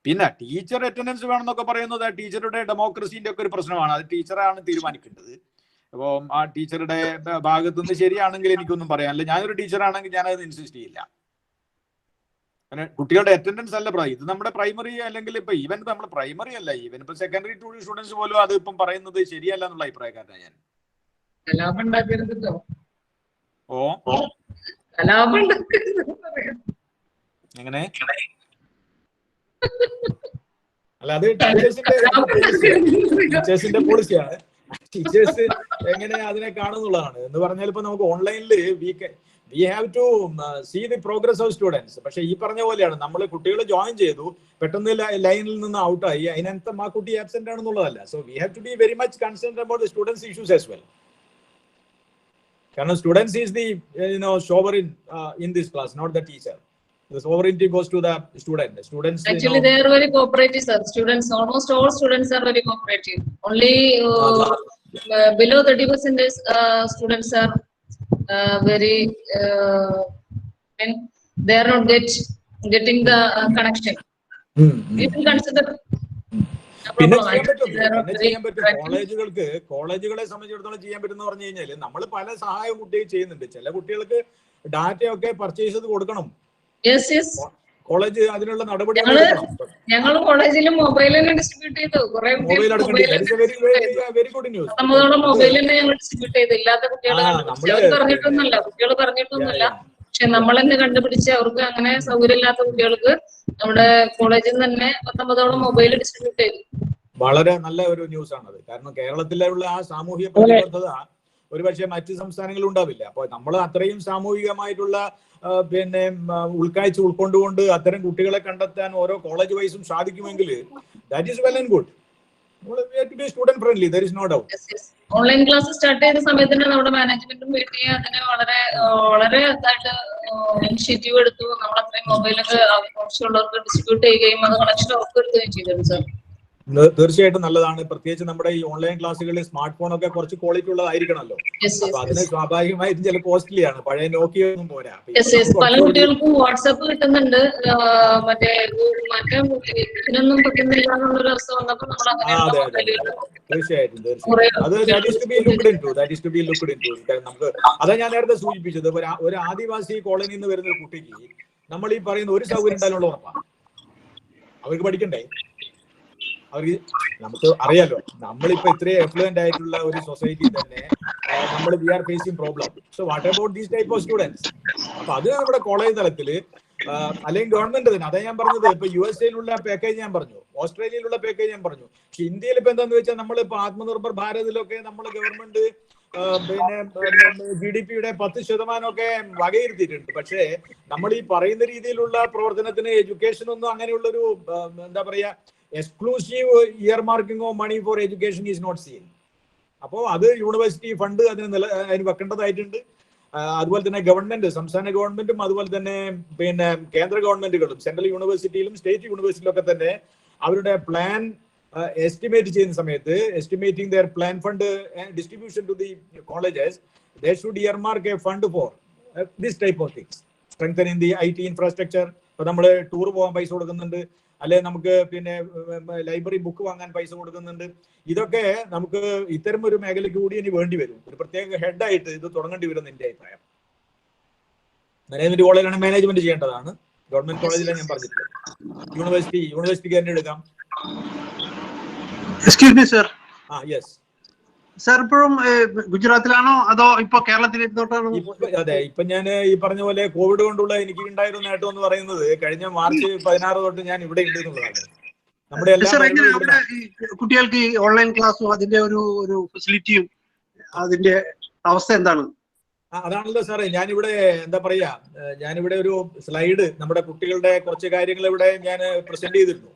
പിന്നെ ടീച്ചർ അറ്റൻഡൻസ് വേണമെന്നൊക്കെ പറയുന്നത് ടീച്ചറുടെ ഡെമോക്രസിന്റെ ഒക്കെ ഒരു പ്രശ്നമാണ്. അത് ടീച്ചറാണ് തീരുമാനിക്കേണ്ടത്. അപ്പോൾ ആ ടീച്ചറുടെ ഭാഗത്തു നിന്ന് ശരിയാണെങ്കിൽ എനിക്കൊന്നും പറയാനില്ല. ഞാനൊരു ടീച്ചറാണെങ്കിൽ ഞാനത് ഇൻസിസ്റ്റ് ചെയ്യില്ല. അങ്ങനെ കുട്ടികളുടെ അറ്റൻഡൻസ് അല്ല ഇത് നമ്മുടെ പ്രൈമറി, അല്ലെങ്കിൽ ഇപ്പൊ ഈവൻ നമ്മുടെ പ്രൈമറി അല്ല, ഈവൻ ഇപ്പൊ സെക്കൻഡറി സ്റ്റുഡൻസ് പോലും അത് ഇപ്പം പറയുന്നത് ശരിയല്ല എന്നുള്ള അഭിപ്രായക്കാരനാണ് ഞാൻ. എങ്ങനെ അല്ല, അത് ടീച്ചേഴ്സിന്റെ പോളിസിയാണ്. ടീച്ചേഴ്സ് എങ്ങനെ അതിനെ കാണുന്നുള്ളതാണ്. എന്ന് പറഞ്ഞാൽ ഇപ്പൊ നമുക്ക് ഓൺലൈനിൽ we have to see the progress of students. പക്ഷെ ഈ പറഞ്ഞ പോലെയാണ്, നമ്മൾ കുട്ടികൾ ജോയിൻ ചെയ്തു, പെട്ടെന്ന് ലൈനിൽ നിന്ന് ഔട്ടായി, അതിനർത്ഥം ആ കുട്ടി ആബ്സെന്റ് ആണെന്നുള്ളതല്ല. So we have to be very much concerned about the students issues as well. കാരണം students is the sovereign in this class, not the teacher. The sovereignty goes to the student. Students actually they are very cooperative, sir. Students, almost all students are very cooperative. Only below 30% students are very when they are not getting the connection. You can consider. പിന്നെ ചെയ്യാൻ പറ്റും കോളേജുകളെ സംബന്ധിച്ചിടത്തോളം ചെയ്യാൻ പറ്റുന്ന പറഞ്ഞു കഴിഞ്ഞാൽ നമ്മൾ പല സഹായവും കുട്ടികൾ ചെയ്യുന്നുണ്ട്. ചില കുട്ടികൾക്ക് ഡാറ്റയൊക്കെ പർച്ചേസ് ചെയ്ത് കൊടുക്കണം. കോളേജ് അതിനുള്ള നടപടി ഞങ്ങൾ കോളേജിലും മൊബൈൽ തന്നെ ഡിസ്ട്രിബ്യൂട്ട് ചെയ്തു. Very good news. മൊബൈൽ തന്നെ ഞങ്ങൾ ഡിസ്ട്രിബ്യൂട്ട് ചെയ്തു. ഇല്ലാത്ത കുട്ടികളെ കുട്ടികൾ പറഞ്ഞിട്ടൊന്നുമില്ല. പക്ഷെ നമ്മൾ തന്നെ കണ്ടുപിടിച്ച് അവർക്ക് അങ്ങനെ സൗകര്യമില്ലാത്ത കുട്ടികൾക്ക് നമ്മുടെ കോളേജിൽ നിന്ന് തന്നെ 19ഓളം മൊബൈൽ ഡിസ്ട്രിബ്യൂട്ട് ചെയ്തു. വളരെ നല്ല ഒരു ന്യൂസ് ആണത്. കാരണം കേരളത്തിലുള്ള ആ സാമൂഹിക പ്രതിബദ്ധത ഒരുപക്ഷെ മറ്റ് സംസ്ഥാനങ്ങളിൽ ഉണ്ടാവില്ല. അപ്പൊ നമ്മൾ അത്രയും സാമൂഹികമായിട്ടുള്ള പിന്നെ ഉൾക്കാഴ്ച ഉൾക്കൊണ്ടുകൊണ്ട് അത്തരം കുട്ടികളെ കണ്ടെത്താൻ ഓരോ കോളേജ് വൈസും സാധിക്കുമെങ്കിൽ that is well and good. Student friendly, there is no doubt. Online class start ചെയ്ത സമയത്ത് തന്നെ നമ്മുടെ മാനേജ്മെന്റും വീട്ടിൽ അതിനെ വളരെ ഇതായിട്ട് ഇനിഷ്യേറ്റീവ് എടുത്തു. നമ്മൾ അത്രയും മൊബൈലൊക്കെ ആവശ്യമുള്ളവർക്ക് ഡിസ്ട്രിബ്യൂട്ട് ചെയ്യുകയും അത് കണക്ഷൻ ഉറപ്പുവരുത്തുകയും ചെയ്തിട്ടുണ്ട് സാർ. തീർച്ചയായിട്ടും നല്ലതാണ്. പ്രത്യേകിച്ച് നമ്മുടെ ഈ ഓൺലൈൻ ക്ലാസ്സുകളിൽ സ്മാർട്ട് ഫോൺ ഒക്കെ കുറച്ച് ക്വാളിറ്റി ഉള്ളതായിരിക്കണമല്ലോ. അപ്പൊ അതിന് സ്വാഭാവികമായിട്ടും ചില കോസ്റ്റ്ലിയാണ്. പഴയ നോക്കിയ ഒന്നും പോരാ. പല കുട്ടികൾക്കും വാട്സാപ്പ് കിട്ടുന്നുണ്ട്, മറ്റേ ഇതിനൊന്നും പറ്റുന്നില്ല എന്നുള്ളൊരു അവസ്ഥ വന്നപ്പോൾ നമ്മൾ തീർച്ചയായിട്ടും അത് that is to be looked into. നമുക്ക് അതാ ഞാൻ നേരത്തെ സൂചിപ്പിച്ചത്. ഒരു ആദിവാസി കോളനിയിൽ നിന്ന് വരുന്ന ഒരു കുട്ടിക്ക് നമ്മൾ ഈ പറയുന്ന ഒരു സൗകര്യം ഉണ്ടായാലുള്ള ഉറപ്പാണ്. അവർക്ക് പഠിക്കണ്ടേ? അവർക്ക് നമുക്ക് അറിയാലോ, നമ്മളിപ്പോ ഇത്രയും എഫ്ലുവന്റ് ആയിട്ടുള്ള ഒരു സൊസൈറ്റി തന്നെ നമ്മൾ we are facing problem. So what about these type of students? അപ്പൊ അത് നമ്മുടെ കോളേജ് തലത്തില് അല്ലെങ്കിൽ ഗവൺമെന്റ് തന്നെ, അതാ ഞാൻ പറഞ്ഞത്. ഇപ്പൊ USA പാക്കേജ് ഞാൻ പറഞ്ഞു, ഓസ്ട്രേലിയയിലുള്ള പാക്കേജ് ഞാൻ പറഞ്ഞു. പക്ഷെ ഇന്ത്യയിൽ ഇപ്പൊ എന്താന്ന് വെച്ചാൽ നമ്മളിപ്പോ ആത്മനിർഭർ ഭാരതിലൊക്കെ നമ്മൾ ഗവൺമെന്റ് പിന്നെ GDP-യുടെ 10% ഒക്കെ വകയിരുത്തിയിട്ടുണ്ട്. പക്ഷേ നമ്മൾ ഈ പറയുന്ന രീതിയിലുള്ള പ്രവർത്തനത്തിന് എഡ്യൂക്കേഷൻ ഒന്നും അങ്ങനെയുള്ളൊരു എന്താ പറയാ exclusive earmarking of money for education is not seen. അപ്പോൾ അത് യൂണിവേഴ്സിറ്റി ഫണ്ട് അതിന് വെക്കേണ്ടതായിട്ടുണ്ട്. അതുപോലെ തന്നെ ഗവൺമെന്റ്, സംസ്ഥാന ഗവൺമെന്റും അതുപോലെ തന്നെ പിന്നെ കേന്ദ്ര ഗവൺമെന്റുകളും സെൻട്രൽ യൂണിവേഴ്സിറ്റിയിലും സ്റ്റേറ്റ് യൂണിവേഴ്സിറ്റിയിലും ഒക്കെ തന്നെ അവരുടെ പ്ലാൻ എസ്റ്റിമേറ്റ് ചെയ്യുന്ന സമയത്ത്, estimating their plan fund distribution to the colleges, they should earmark a fund for this type of things. Strengthening the IT infrastructure. ഇപ്പൊ നമ്മൾ ടൂർ പോകാൻ പൈസ കൊടുക്കുന്നുണ്ട്, അല്ലെ നമുക്ക് പിന്നെ ലൈബ്രറി ബുക്ക് വാങ്ങാൻ പൈസ കൊടുക്കുന്നുണ്ട്. ഇതൊക്കെ നമുക്ക് ഇത്തരം ഒരു മേഖലയ്ക്ക് കൂടി ഇനി വേണ്ടി വരും. ഒരു പ്രത്യേക ഹെഡായിട്ട് ഇത് തുടങ്ങേണ്ടി വരും എന്റെ അഭിപ്രായം. മാനേജ്മെന്റ് കോളേജിലാണ് മാനേജ്മെന്റ് ചെയ്യേണ്ടതാണ്, ഗവൺമെന്റ് കോളേജിലാണ് ഞാൻ പറഞ്ഞിട്ടുള്ളത്. യൂണിവേഴ്സിറ്റിക്ക് തന്നെ എടുക്കാം. Excuse me sir. Yes sir ഇപ്പോഴും ഗുജറാത്തിലാണോ അതോ ഇപ്പൊ കേരളത്തിലെത്തോട്ടാണോ? അതെ, ഇപ്പൊ ഞാൻ ഈ പറഞ്ഞ പോലെ കോവിഡ് കൊണ്ടുള്ള എനിക്ക് ഉണ്ടായിരുന്ന നേട്ടം എന്ന് പറയുന്നത് കഴിഞ്ഞ മാർച്ച് 16 തൊട്ട് ഞാൻ ഇവിടെ ഉണ്ട് എന്നുള്ളതാണ്. നമ്മുടെ എല്ലാ കുട്ടികൾക്ക് ഓൺലൈൻ ക്ലാസ്സും അതിന്റെ ഒരു ഫെസിലിറ്റിയും അതിന്റെ അവസ്ഥ എന്താണ്? അതാണല്ലോ സാറേ, ഞാനിവിടെ എന്താ പറയാ, ഞാനിവിടെ ഒരു സ്ലൈഡ് നമ്മുടെ കുട്ടികളുടെ കുറച്ച് കാര്യങ്ങൾ ഇവിടെ ഞാൻ പ്രസന്റ് ചെയ്തിരുന്നു.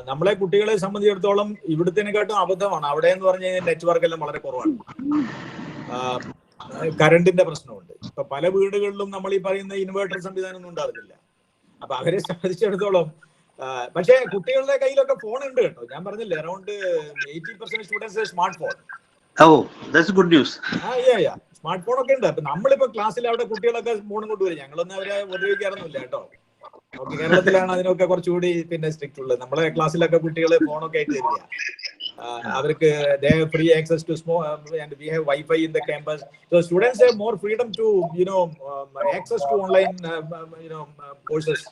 നമ്മളെ കുട്ടികളെ സംബന്ധിച്ചിടത്തോളം ഇവിടുത്തേക്കാട്ടും അബദ്ധമാണ്. അവിടെ എന്ന് പറഞ്ഞു കഴിഞ്ഞാൽ നെറ്റ്വർക്ക് എല്ലാം വളരെ കുറവാണ്. കറണ്ടിന്റെ പ്രശ്നമുണ്ട്. ഇപ്പൊ പല വീടുകളിലും നമ്മൾ ഈ പറയുന്ന ഇൻവേർട്ടർ സംവിധാനം ഒന്നും ഉണ്ടാകുന്നില്ല. അപ്പൊ അവരെ സംബന്ധിച്ചിടത്തോളം പക്ഷേ കുട്ടികളുടെ കയ്യിലൊക്കെ ഫോൺ ഉണ്ട് കേട്ടോ. ഞാൻ പറഞ്ഞില്ലേ, around 80% students smart phone. Smart phone ഒക്കെ ഉണ്ട്. അപ്പൊ നമ്മളിപ്പോ ക്ലാസ്സിൽ അവിടെ കുട്ടികളൊക്കെ ഫോണും കൊണ്ടുവരും. ഞങ്ങളൊന്നും അവരെ ഉപയോഗിക്കാറൊന്നുമില്ല കേട്ടോ. ഓക്കെ, കേരളത്തിലാണ് അതിനൊക്കെ കുറച്ചുകൂടി പിന്നെ സ്ട്രിക്റ്റ് ഉള്ളത്. നമ്മളെ ക്ലാസ്സിലൊക്കെ കുട്ടികൾ ഫോണൊക്കെ ആയിട്ട് തരിക. അവർക്ക് ഫ്രീ ആക്സസ് ടു സ്മോ and we have wifi in the campus. So students have more freedom to access to online courses.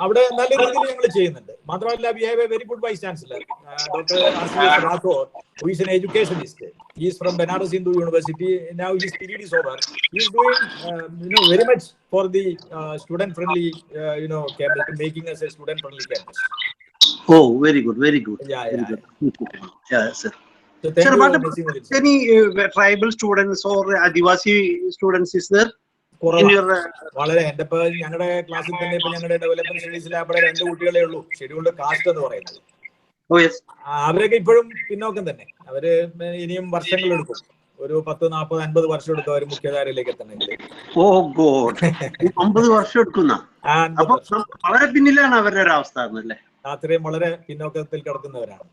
അവിടെ നല്ല രീതിയിൽ ഞങ്ങൾ ചെയ്യുന്നുണ്ട്. മാത്രമല്ല, we have a very good vice chancellor, Dr. R.C.S. Rathore, who is an educationist. He is from Banaras Hindu University. Now his period is over. He is doing very much for the student friendly campus, making us a student friendly campus. Oh, very good. Yeah. Sir. So thank sir, you. Any tribal students or Adivasi students is there? വളരെ എന്റെ ഇപ്പൊ ഞങ്ങളുടെ ക്ലാസ്സിൽ തന്നെ ഇപ്പൊ ഞങ്ങളുടെ development സ്റ്റഡീസിൽ അവിടെ 2 കുട്ടികളെ ഉള്ളൂ ഷെഡ്യൂൾഡ് കാസ്റ്റ് എന്ന് പറയുന്നത്. അവരൊക്കെ ഇപ്പോഴും പിന്നോക്കം തന്നെ. അവര് ഇനിയും വർഷങ്ങൾ എടുക്കും. ഒരു 10, 40, 50 വർഷം എടുക്കും അവർ മുഖ്യധാരയിലേക്ക് എത്തണമെങ്കിൽ. 50 വർഷം എടുക്കുന്ന വളരെ പിന്നിലാണ് അവരുടെ ഒരു അവസ്ഥ. അത്രയും വളരെ പിന്നോക്കത്തിൽ കിടക്കുന്നവരാണ്.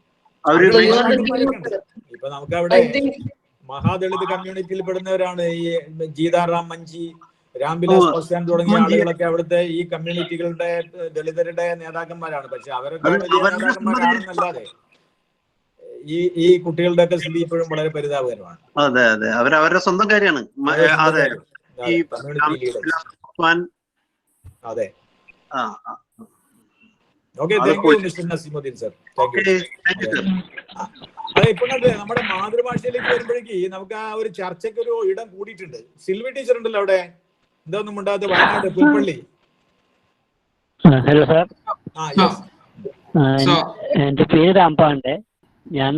ഇപ്പൊ നമുക്ക് അവിടെ മഹാദളിത് കമ്മ്യൂണിറ്റിയിൽ പെടുന്നവരാണ് ഈ ജീതാറാം മഞ്ചി, രാംവിലാസ് പാസ്വാൻ തുടങ്ങിയ ആളുകളൊക്കെ അവിടുത്തെ ഈ കമ്മ്യൂണിറ്റികളുടെ ദളിതരുടെ നേതാക്കന്മാരാണ്. പക്ഷെ അവരൊക്കെ വലിയ നേതാക്കന്മാരാണെന്നല്ലാതെ ഈ കുട്ടികളുടെ ഒക്കെ സ്ഥിതി ഇപ്പോഴും വളരെ പരിതാപകരമാണ്. അതെ, അവരവരുടെ സ്വന്തം കാര്യമാണ്. അതെ. Okay, thank you mister Naseemuddin sir. Thank you. അതെ, ഇപ്പൊ നമ്മുടെ മാതൃഭാഷയിലേക്ക് വരുമ്പോഴേക്ക് നമുക്ക് ആ ഒരു ചർച്ചയ്ക്ക് ഒരു ഇടം കൂടിയിട്ടുണ്ട്. സിൽവി ടീച്ചർ ഉണ്ടല്ലോ അവിടെ, എന്തൊന്നും ഉണ്ടാകാത്ത വയനാട് പുൽപ്പള്ളി. ഹലോ സാർ, എന്റെ പേര് രാംപാണ്ഡെ. ഞാൻ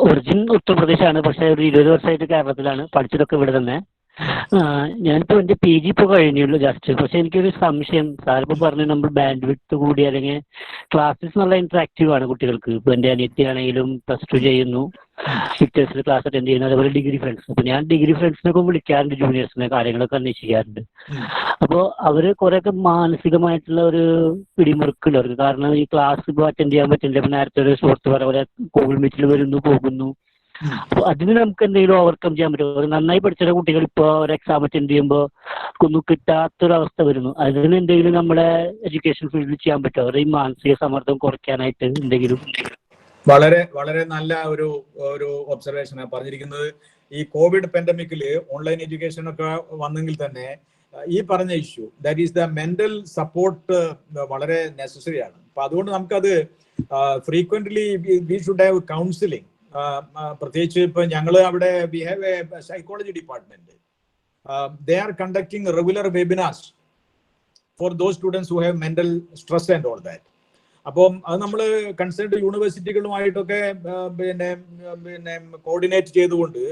ഒറിജിൻ ഉത്തർപ്രദേശാണ്. പക്ഷെ ഒരു 20 വർഷമായിട്ട് കേരളത്തിലാണ്. പഠിച്ചതൊക്കെ ഇവിടെ തന്നെ. ഞാനിപ്പോ എന്റെ PG ഇപ്പൊ കഴിഞ്ഞുള്ളൂ ജസ്റ്റ്. പക്ഷെ എനിക്കൊരു സംശയം, സാറിപ്പോ പറഞ്ഞു നമ്മൾ ബാൻഡ് വിഡ്ത്ത് കൂടി അല്ലെങ്കിൽ ക്ലാസ്സസ് നല്ല ഇന്ററാക്റ്റീവ് ആണ് കുട്ടികൾക്ക്. ഇപ്പൊ എന്റെ അനിയത്തി ആണെങ്കിലും +2 ചെയ്യുന്നു, പിക്ചേഴ്സിൽ ക്ലാസ് അറ്റൻഡ് ചെയ്യുന്നു, അതേപോലെ ഡിഗ്രി ഫ്രണ്ട്സ്. അപ്പൊ ഞാൻ ഡിഗ്രി ഫ്രണ്ട്സിനൊക്കെ വിളിക്കാറുണ്ട്, ജൂനിയേഴ്സിനെ കാര്യങ്ങളൊക്കെ അന്വേഷിക്കാറുണ്ട്. അപ്പോൾ അവര് കുറെയൊക്കെ മാനസികമായിട്ടുള്ള ഒരു പിടിമുറുക്കുണ്ട് അവർക്ക്. കാരണം ഈ ക്ലാസ് ഇപ്പോൾ അറ്റൻഡ് ചെയ്യാൻ പറ്റില്ല. ഇപ്പൊ നേരത്തെ ഒരു സുഹൃത്ത് പറഞ്ഞ പോലെ ഗൂഗിൾ മീറ്റിൽ വരുന്നു പോകുന്നു. അപ്പൊ അതിന് നമുക്ക് എന്തെങ്കിലും ഓവർകം ചെയ്യാൻ പറ്റുമോ? നന്നായി പഠിച്ച കുട്ടികൾ ഇപ്പോൾ ഒരു എക്സാം അറ്റൻഡ് ചെയ്യുമ്പോൾ ഒന്നും കിട്ടാത്തൊരവസ്ഥ വരുന്നു. അതിന് എന്തെങ്കിലും നമ്മുടെ എഡ്യൂക്കേഷൻ ഫീൽഡിൽ ചെയ്യാൻ പറ്റുമോ? അവരുടെ ഈ മാനസിക സമ്മർദ്ദം കുറയ്ക്കാനായിട്ട് എന്തെങ്കിലും? വളരെ വളരെ നല്ല ഒരു ഒബ്സർവേഷനാണ് പറഞ്ഞിരിക്കുന്നത്. ഈ കോവിഡ് പാൻഡമിക്കില് ഓൺലൈൻ എഡ്യൂക്കേഷൻ ഒക്കെ വന്നെങ്കിൽ തന്നെ ഈ പറഞ്ഞ issue, that is the mental support വളരെ നെസസറി ആണ്. അപ്പൊ അതുകൊണ്ട് നമുക്കത് frequently we should have counselling. പ്രത്യേകിച്ച് ഇപ്പൊ ഞങ്ങൾ അവിടെ V have A psychology department. They are conducting regular webinars for those students who have mental stress and all that. അപ്പം അത് നമ്മൾ കൺസേൺഡ് യൂണിവേഴ്സിറ്റികളുമായിട്ടൊക്കെ പിന്നെ കോർഡിനേറ്റ് ചെയ്തുകൊണ്ട്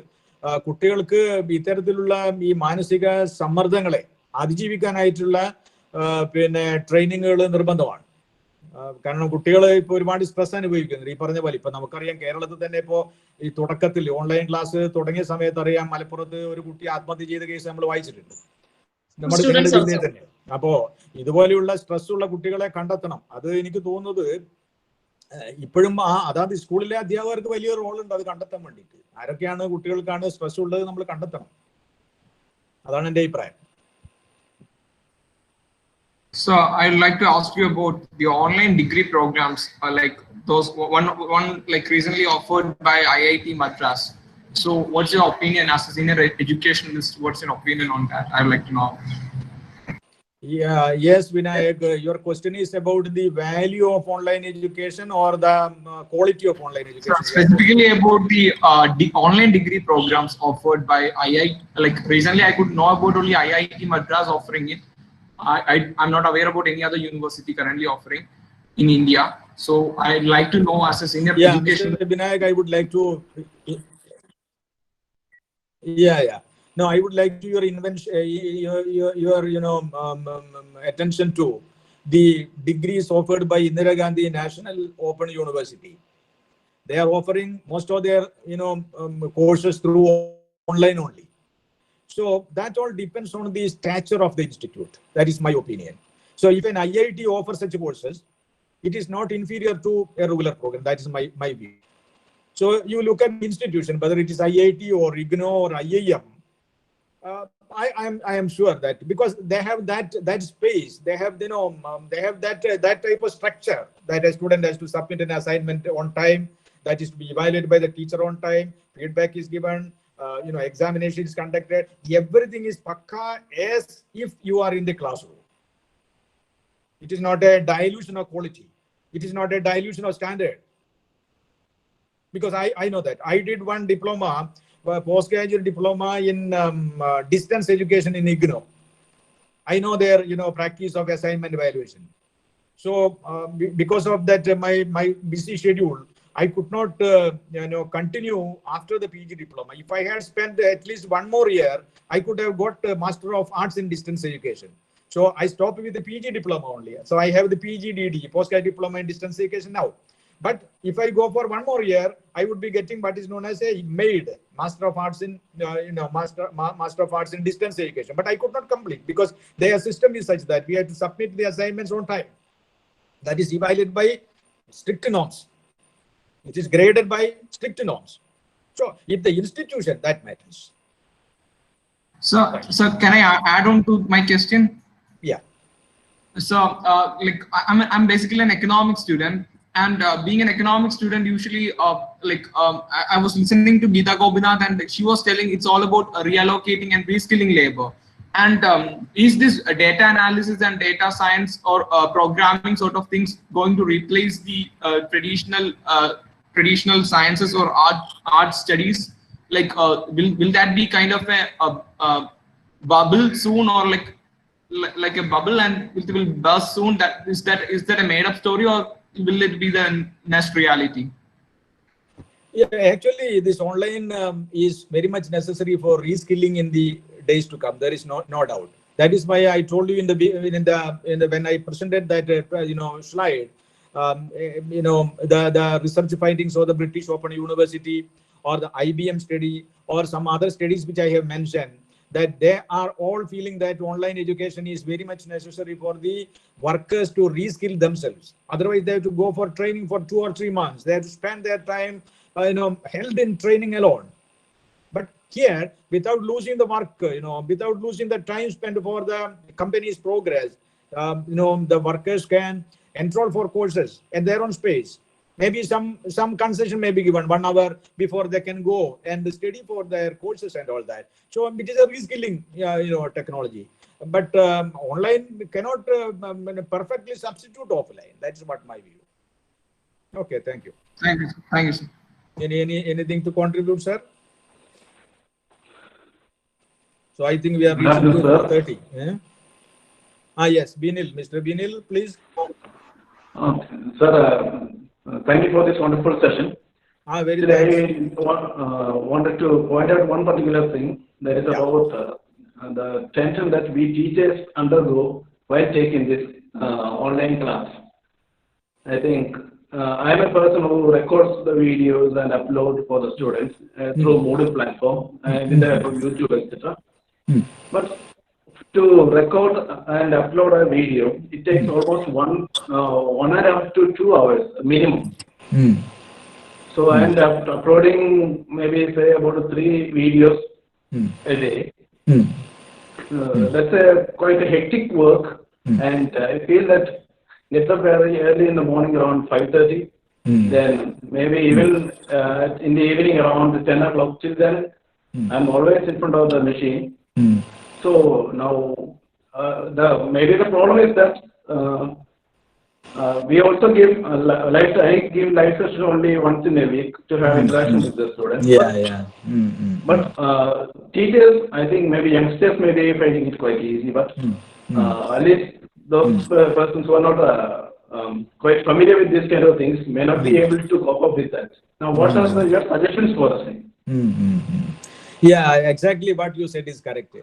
കുട്ടികൾക്ക് ഇത്തരത്തിലുള്ള ഈ മാനസിക സമ്മർദ്ദങ്ങളെ അതിജീവിക്കാനായിട്ടുള്ള പിന്നെ ട്രെയിനിങ്ങുകൾ നിർബന്ധമാണ്. കാരണം കുട്ടികൾ ഇപ്പോൾ ഒരുപാട് സ്ട്രെസ് അനുഭവിക്കുന്നുണ്ട്. ഈ പറഞ്ഞ പോലെ ഇപ്പൊ നമുക്കറിയാം, കേരളത്തിൽ തന്നെ ഇപ്പോ ഈ തുടക്കത്തിൽ ഓൺലൈൻ ക്ലാസ് തുടങ്ങിയ സമയത്ത് അറിയാം, മലപ്പുറത്ത് ഒരു കുട്ടി ആത്മഹത്യ ചെയ്ത കേസ് നമ്മൾ വായിച്ചിട്ടുണ്ട്, നമ്മുടെ ജില്ലയിൽ തന്നെ. അപ്പോ ഇതുപോലെയുള്ള സ്ട്രെസ് ഉള്ള കുട്ടികളെ കണ്ടെത്തണം. അത് എനിക്ക് തോന്നുന്നത് ഇപ്പോഴും അതാത് സ്കൂളിലെ അധ്യാപകർക്ക് വലിയ റോളുണ്ട് അത് കണ്ടെത്താൻ വേണ്ടിയിട്ട്. ആരൊക്കെയാണ് കുട്ടികൾക്കാണ് സ്ട്രെസ് ഉള്ളത് നമ്മൾ കണ്ടെത്തണം. അതാണ് എൻ്റെ അഭിപ്രായം. So I'd like to ask you about the online degree programs, like those one like recently offered by IIT Madras. So what's your opinion as a senior educationalist? What's your opinion on that? I'd like to know. Yeah, yes, Vinayak, your question is about the value of online education or the quality of online education? So specifically about the online degree programs offered by IIT. Like recently I could know about only IIT Madras offering it. I'm not aware about any other university currently offering in India. So I'd like to know as a senior education. Mr. Vinayak, I would like to. Yeah. No, I would like to your invention, your attention to the degrees offered by Indira Gandhi National Open University. They are offering most of their courses through online only. So that all depends on the stature of the institute. That is my opinion. So if an IIT offers such courses, it is not inferior to a regular program. That is my view. So you look at the institution, whether it is IIT or IGNO or IIM. I am sure that because they have that space, they have they have that type of structure that a student has to submit an assignment on time, that is to be evaluated by the teacher on time, feedback is given. Examination is conducted. Everything is pakka as if you are in the classroom. It is not a dilution of quality. It is not a dilution of standard. Because I know that. I did one diploma, postgraduate diploma in distance education in IGNO. I know their practice of assignment evaluation. So because of that, my busy schedule, I could not continue after the PG diploma. If I had spent at least one more year, I could have got a Master of Arts in Distance Education. So I stopped with the PG diploma only. So I have the PGDD, postgraduate diploma in distance education now. But if I go for one more year, I would be getting what is known as a MAID, Master of Arts in Master of Arts in Distance Education. But I could not complete because their system is such that we had to submit the assignments on time. That is evaluated by strict norms. It is graded by strict norms. So if the institution, that matters. So can I add on to my question? Yeah. So I'm basically an economics student, and being an economics student, usually I was listening to Geeta Gopinath, and she was telling it's all about reallocating and reskilling labor. And is this data analysis and data science or programming sort of things going to replace the traditional sciences or art studies? Like will that be kind of a bubble soon, or like a bubble and it will burst soon? Is that a made up story, or will it be the next reality? Yeah, actually this online is very much necessary for reskilling in the days to come. There is no doubt. That is why I told you in the when I presented that slide. The research findings of the British Open University or the IBM study or some other studies which I have mentioned, that they are all feeling that online education is very much necessary for the workers to reskill themselves. Otherwise, they have to go for training for 2 or 3 months. They have to spend their time, held in training alone. But here, without losing the work, without losing the time spent for the company's progress, the workers can enroll for courses at their own space. Maybe some concession may be given 1 hour before they can go and study for their courses and all that. So it is a reskilling, technology. But online cannot perfectly substitute offline. That's what my view. Okay, thank you. Thank you. Thank you, sir. Anything to contribute, sir? So I think we are reaching to 4:30. Yeah? Yes, Binil. Mr. Binil, please. Sir, thank you for this wonderful session. Very nice. I wanted to point out one particular thing, that is about the tension that we teachers undergo while taking this online class. I think I am a person who records the videos and upload for the students through Moodle platform and in the YouTube, etc. But to record and upload a video, it takes almost 1.5 to 2 hours minimum. So I end up uploading maybe say about 3 videos a day. That's quite a hectic work, and I feel that get up very early in the morning around 5:30. Then maybe even in the evening around 10 o'clock. Till then, I'm always in front of the machine. So now, maybe the problem is that we also give I give live session only once in a week to have interaction with the students. But teachers, I think maybe youngsters may be finding it quite easy, but at least those persons who are not quite familiar with these kind of things may not be able to cope up with that. Now, what are your suggestions for us? Yeah, exactly what you said is correct.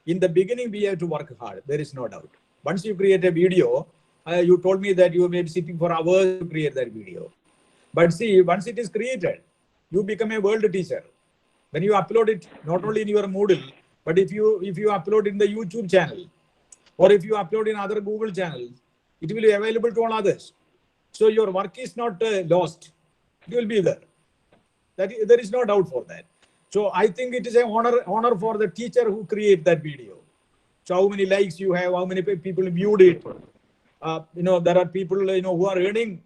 In the beginning, we have to work hard. There is no doubt. Once you create a video, you told me that you may be sitting for hours to create that video. But see, once it is created, you become a world teacher. When you upload it, not only in your Moodle, but if you upload in the YouTube channel, or if you upload in other Google channels, it will be available to all others. So your work is not lost. It will be there. There is no doubt for that. So I think it is an honor for the teacher who create that video. So how many likes you have, how many people viewed it. There are people who are earning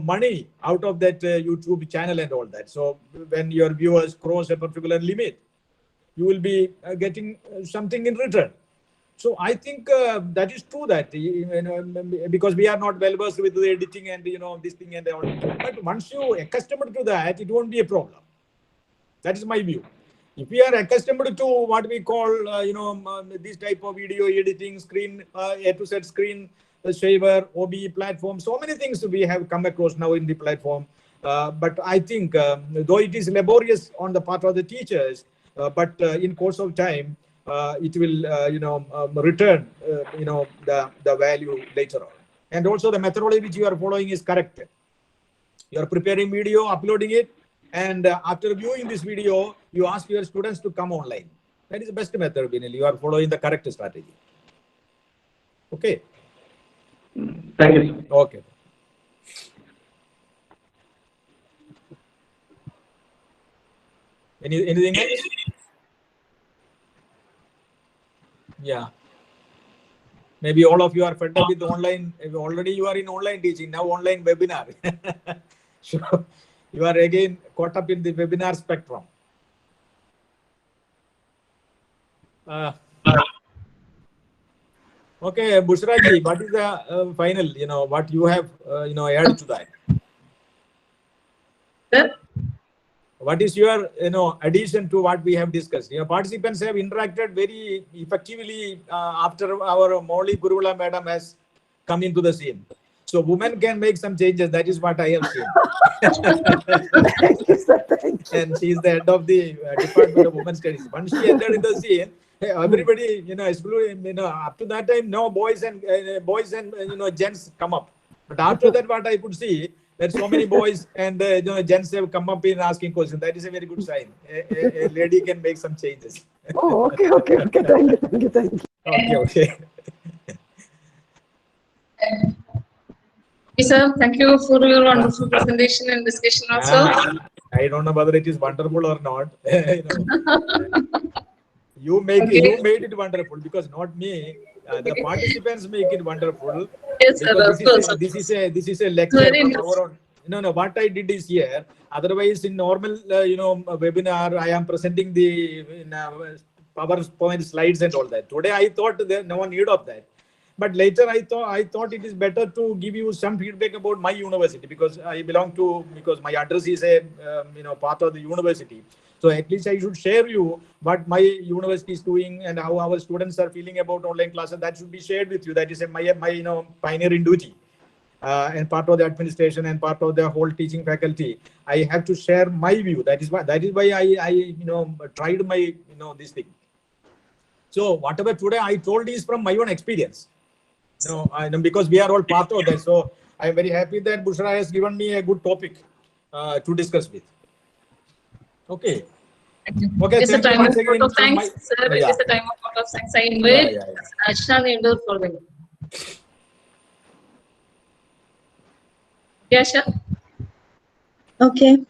money out of that YouTube channel and all that. So when your viewers cross a particular limit, you will be getting something in return. So I think that is true that because we are not well versed with the editing and this thing and all. But once you accustomed to that, it won't be a problem. That is my view. If we are accustomed to what we call this type of video editing, screen A to Z screen saver, OBE platform, so many things we have come across now in the platform. But I think though it is laborious on the part of the teachers, but in course of time, it will return the value later on. And also the methodology which you are following is correct. You are preparing video, uploading it, and after viewing this video, you ask your students to come online. That is the best method, Binil. You are following the correct strategy. Okay. Thank you, sir. Okay. Anything else? Yeah. Maybe all of you are fed up with online. Already you are in online teaching, now online webinar. So you are again caught up in the webinar spectrum. Okay, Bushraji, what is the final, what you have, added to that? Sir? What is your, addition to what we have discussed? Your participants have interacted very effectively after our Molly Gurula madam has come into the scene. So women can make some changes. That is what I have seen. Thank you, sir. Thank you. And she is the head of the Department of Women's Studies. Once she entered in the scene, Everybody, up to that time, no boys and gents come up. But after that, what I could see, that so many boys and gents have come up in asking questions. That is a very good sign. A lady can make some changes. Oh, okay. Thank you. Okay. Sir, thank you for your wonderful presentation and discussion also. I don't know whether it is wonderful or not. You made it wonderful, because not me. The participants make it wonderful. Yes, sir, Because of course. this is a lecture Very from our own. No. What I did is here. Otherwise, in normal, webinar, I am presenting the PowerPoint slides and all that. Today, I thought there no need of that. But later, I thought it is better to give you some feedback about my university, because because my address is a part of the university. So at least I should share you what my university is doing and how our students are feeling about online classes. That should be shared with you. That is my pioneering duty. And part of the administration and part of the whole teaching faculty, I have to share my view. That is why I tried my this thing. So whatever today I told is from my own experience. Because we are all part of that. So I am very happy that Bushra has given me a good topic to discuss with. Okay. Okay. It's a Thank you time once of again. vote of thanks, sir. It is a time of vote of thanks. I invite Ashna Nindor for them. Yes, sir. Okay.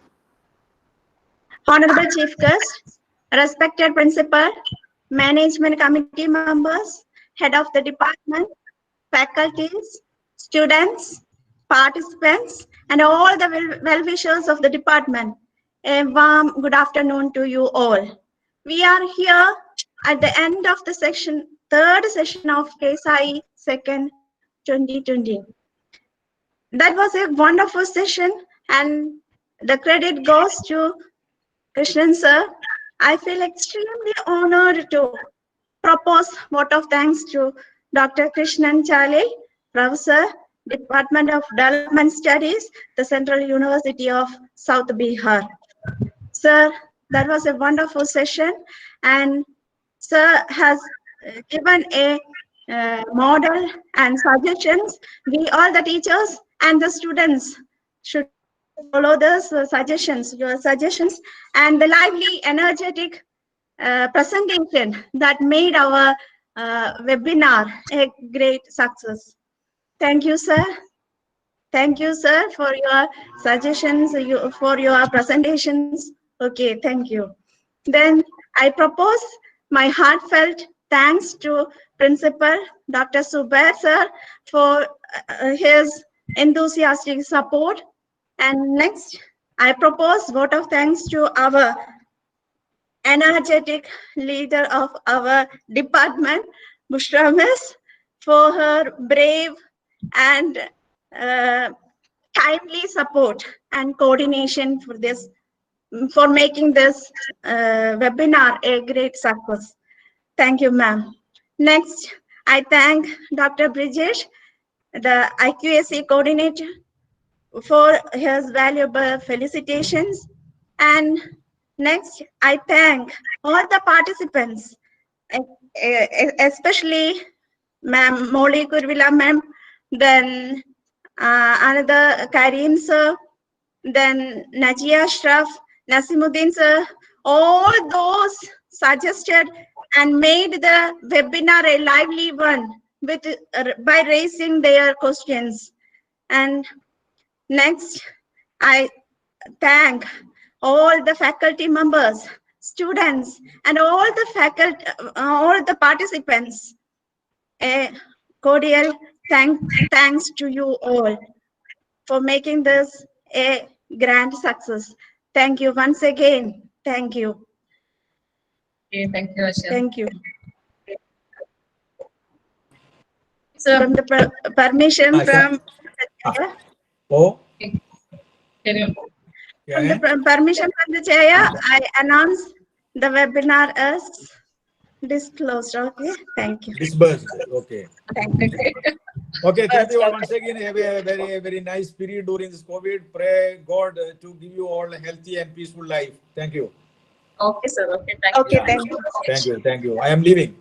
Honorable Chief Guest, respected Principal, Management Committee members, Head of the Department, faculties, students, participants, and all the well-wishers of the department. A warm good afternoon to you all. We are here at the end of the third session of KSI 2nd 2020. That was a wonderful session, and the credit goes to Krishnan sir. I feel extremely honored to propose vote of thanks to Dr. Krishnan Chale, Professor, Department of Development Studies, the Central University of South Bihar. Sir, that was a wonderful session, and sir has given a model and suggestions. We all the teachers and the students should follow those suggestions, your suggestions, and the lively, energetic presentation that made our webinar a great success. Thank you, sir. Thank you, sir, for your suggestions, for your presentations. Okay, thank you. Then I propose my heartfelt thanks to Principal Dr. Subair, sir, for his enthusiastic support. And next, I propose vote of thanks to our energetic leader of our department, Bushra Miss, for her brave and timely support and coordination for making this webinar a great success. Thank you, ma'am. Next, I thank Dr. Brijesh, the IQAC coordinator, for his valuable felicitations. And next, I thank all the participants, especially Ma'am Molly Kurvila ma'am, then another Karim sir, then Najia Ashraf, Nasimuddin sir, all those suggested and made the webinar a lively one by raising their questions. And next, I thank all the faculty members, students, and all the participants. A cordial thanks to you all for making this a grand success. Thank you once again. Thank you. Okay, thank you, Asha. Thank you. Sir, From the permission from Oh. can you? From the permission from the chair, I announce the webinar as disclosed. Okay, thank you. Disbursed. Okay. Thank you. Okay, thank you all once again. Have a very nice period during this COVID. Pray God to give you all a healthy and peaceful life. Thank you. Okay, sir. Okay, thank you. Okay, thank you. Thank you. Thank you. I am leaving.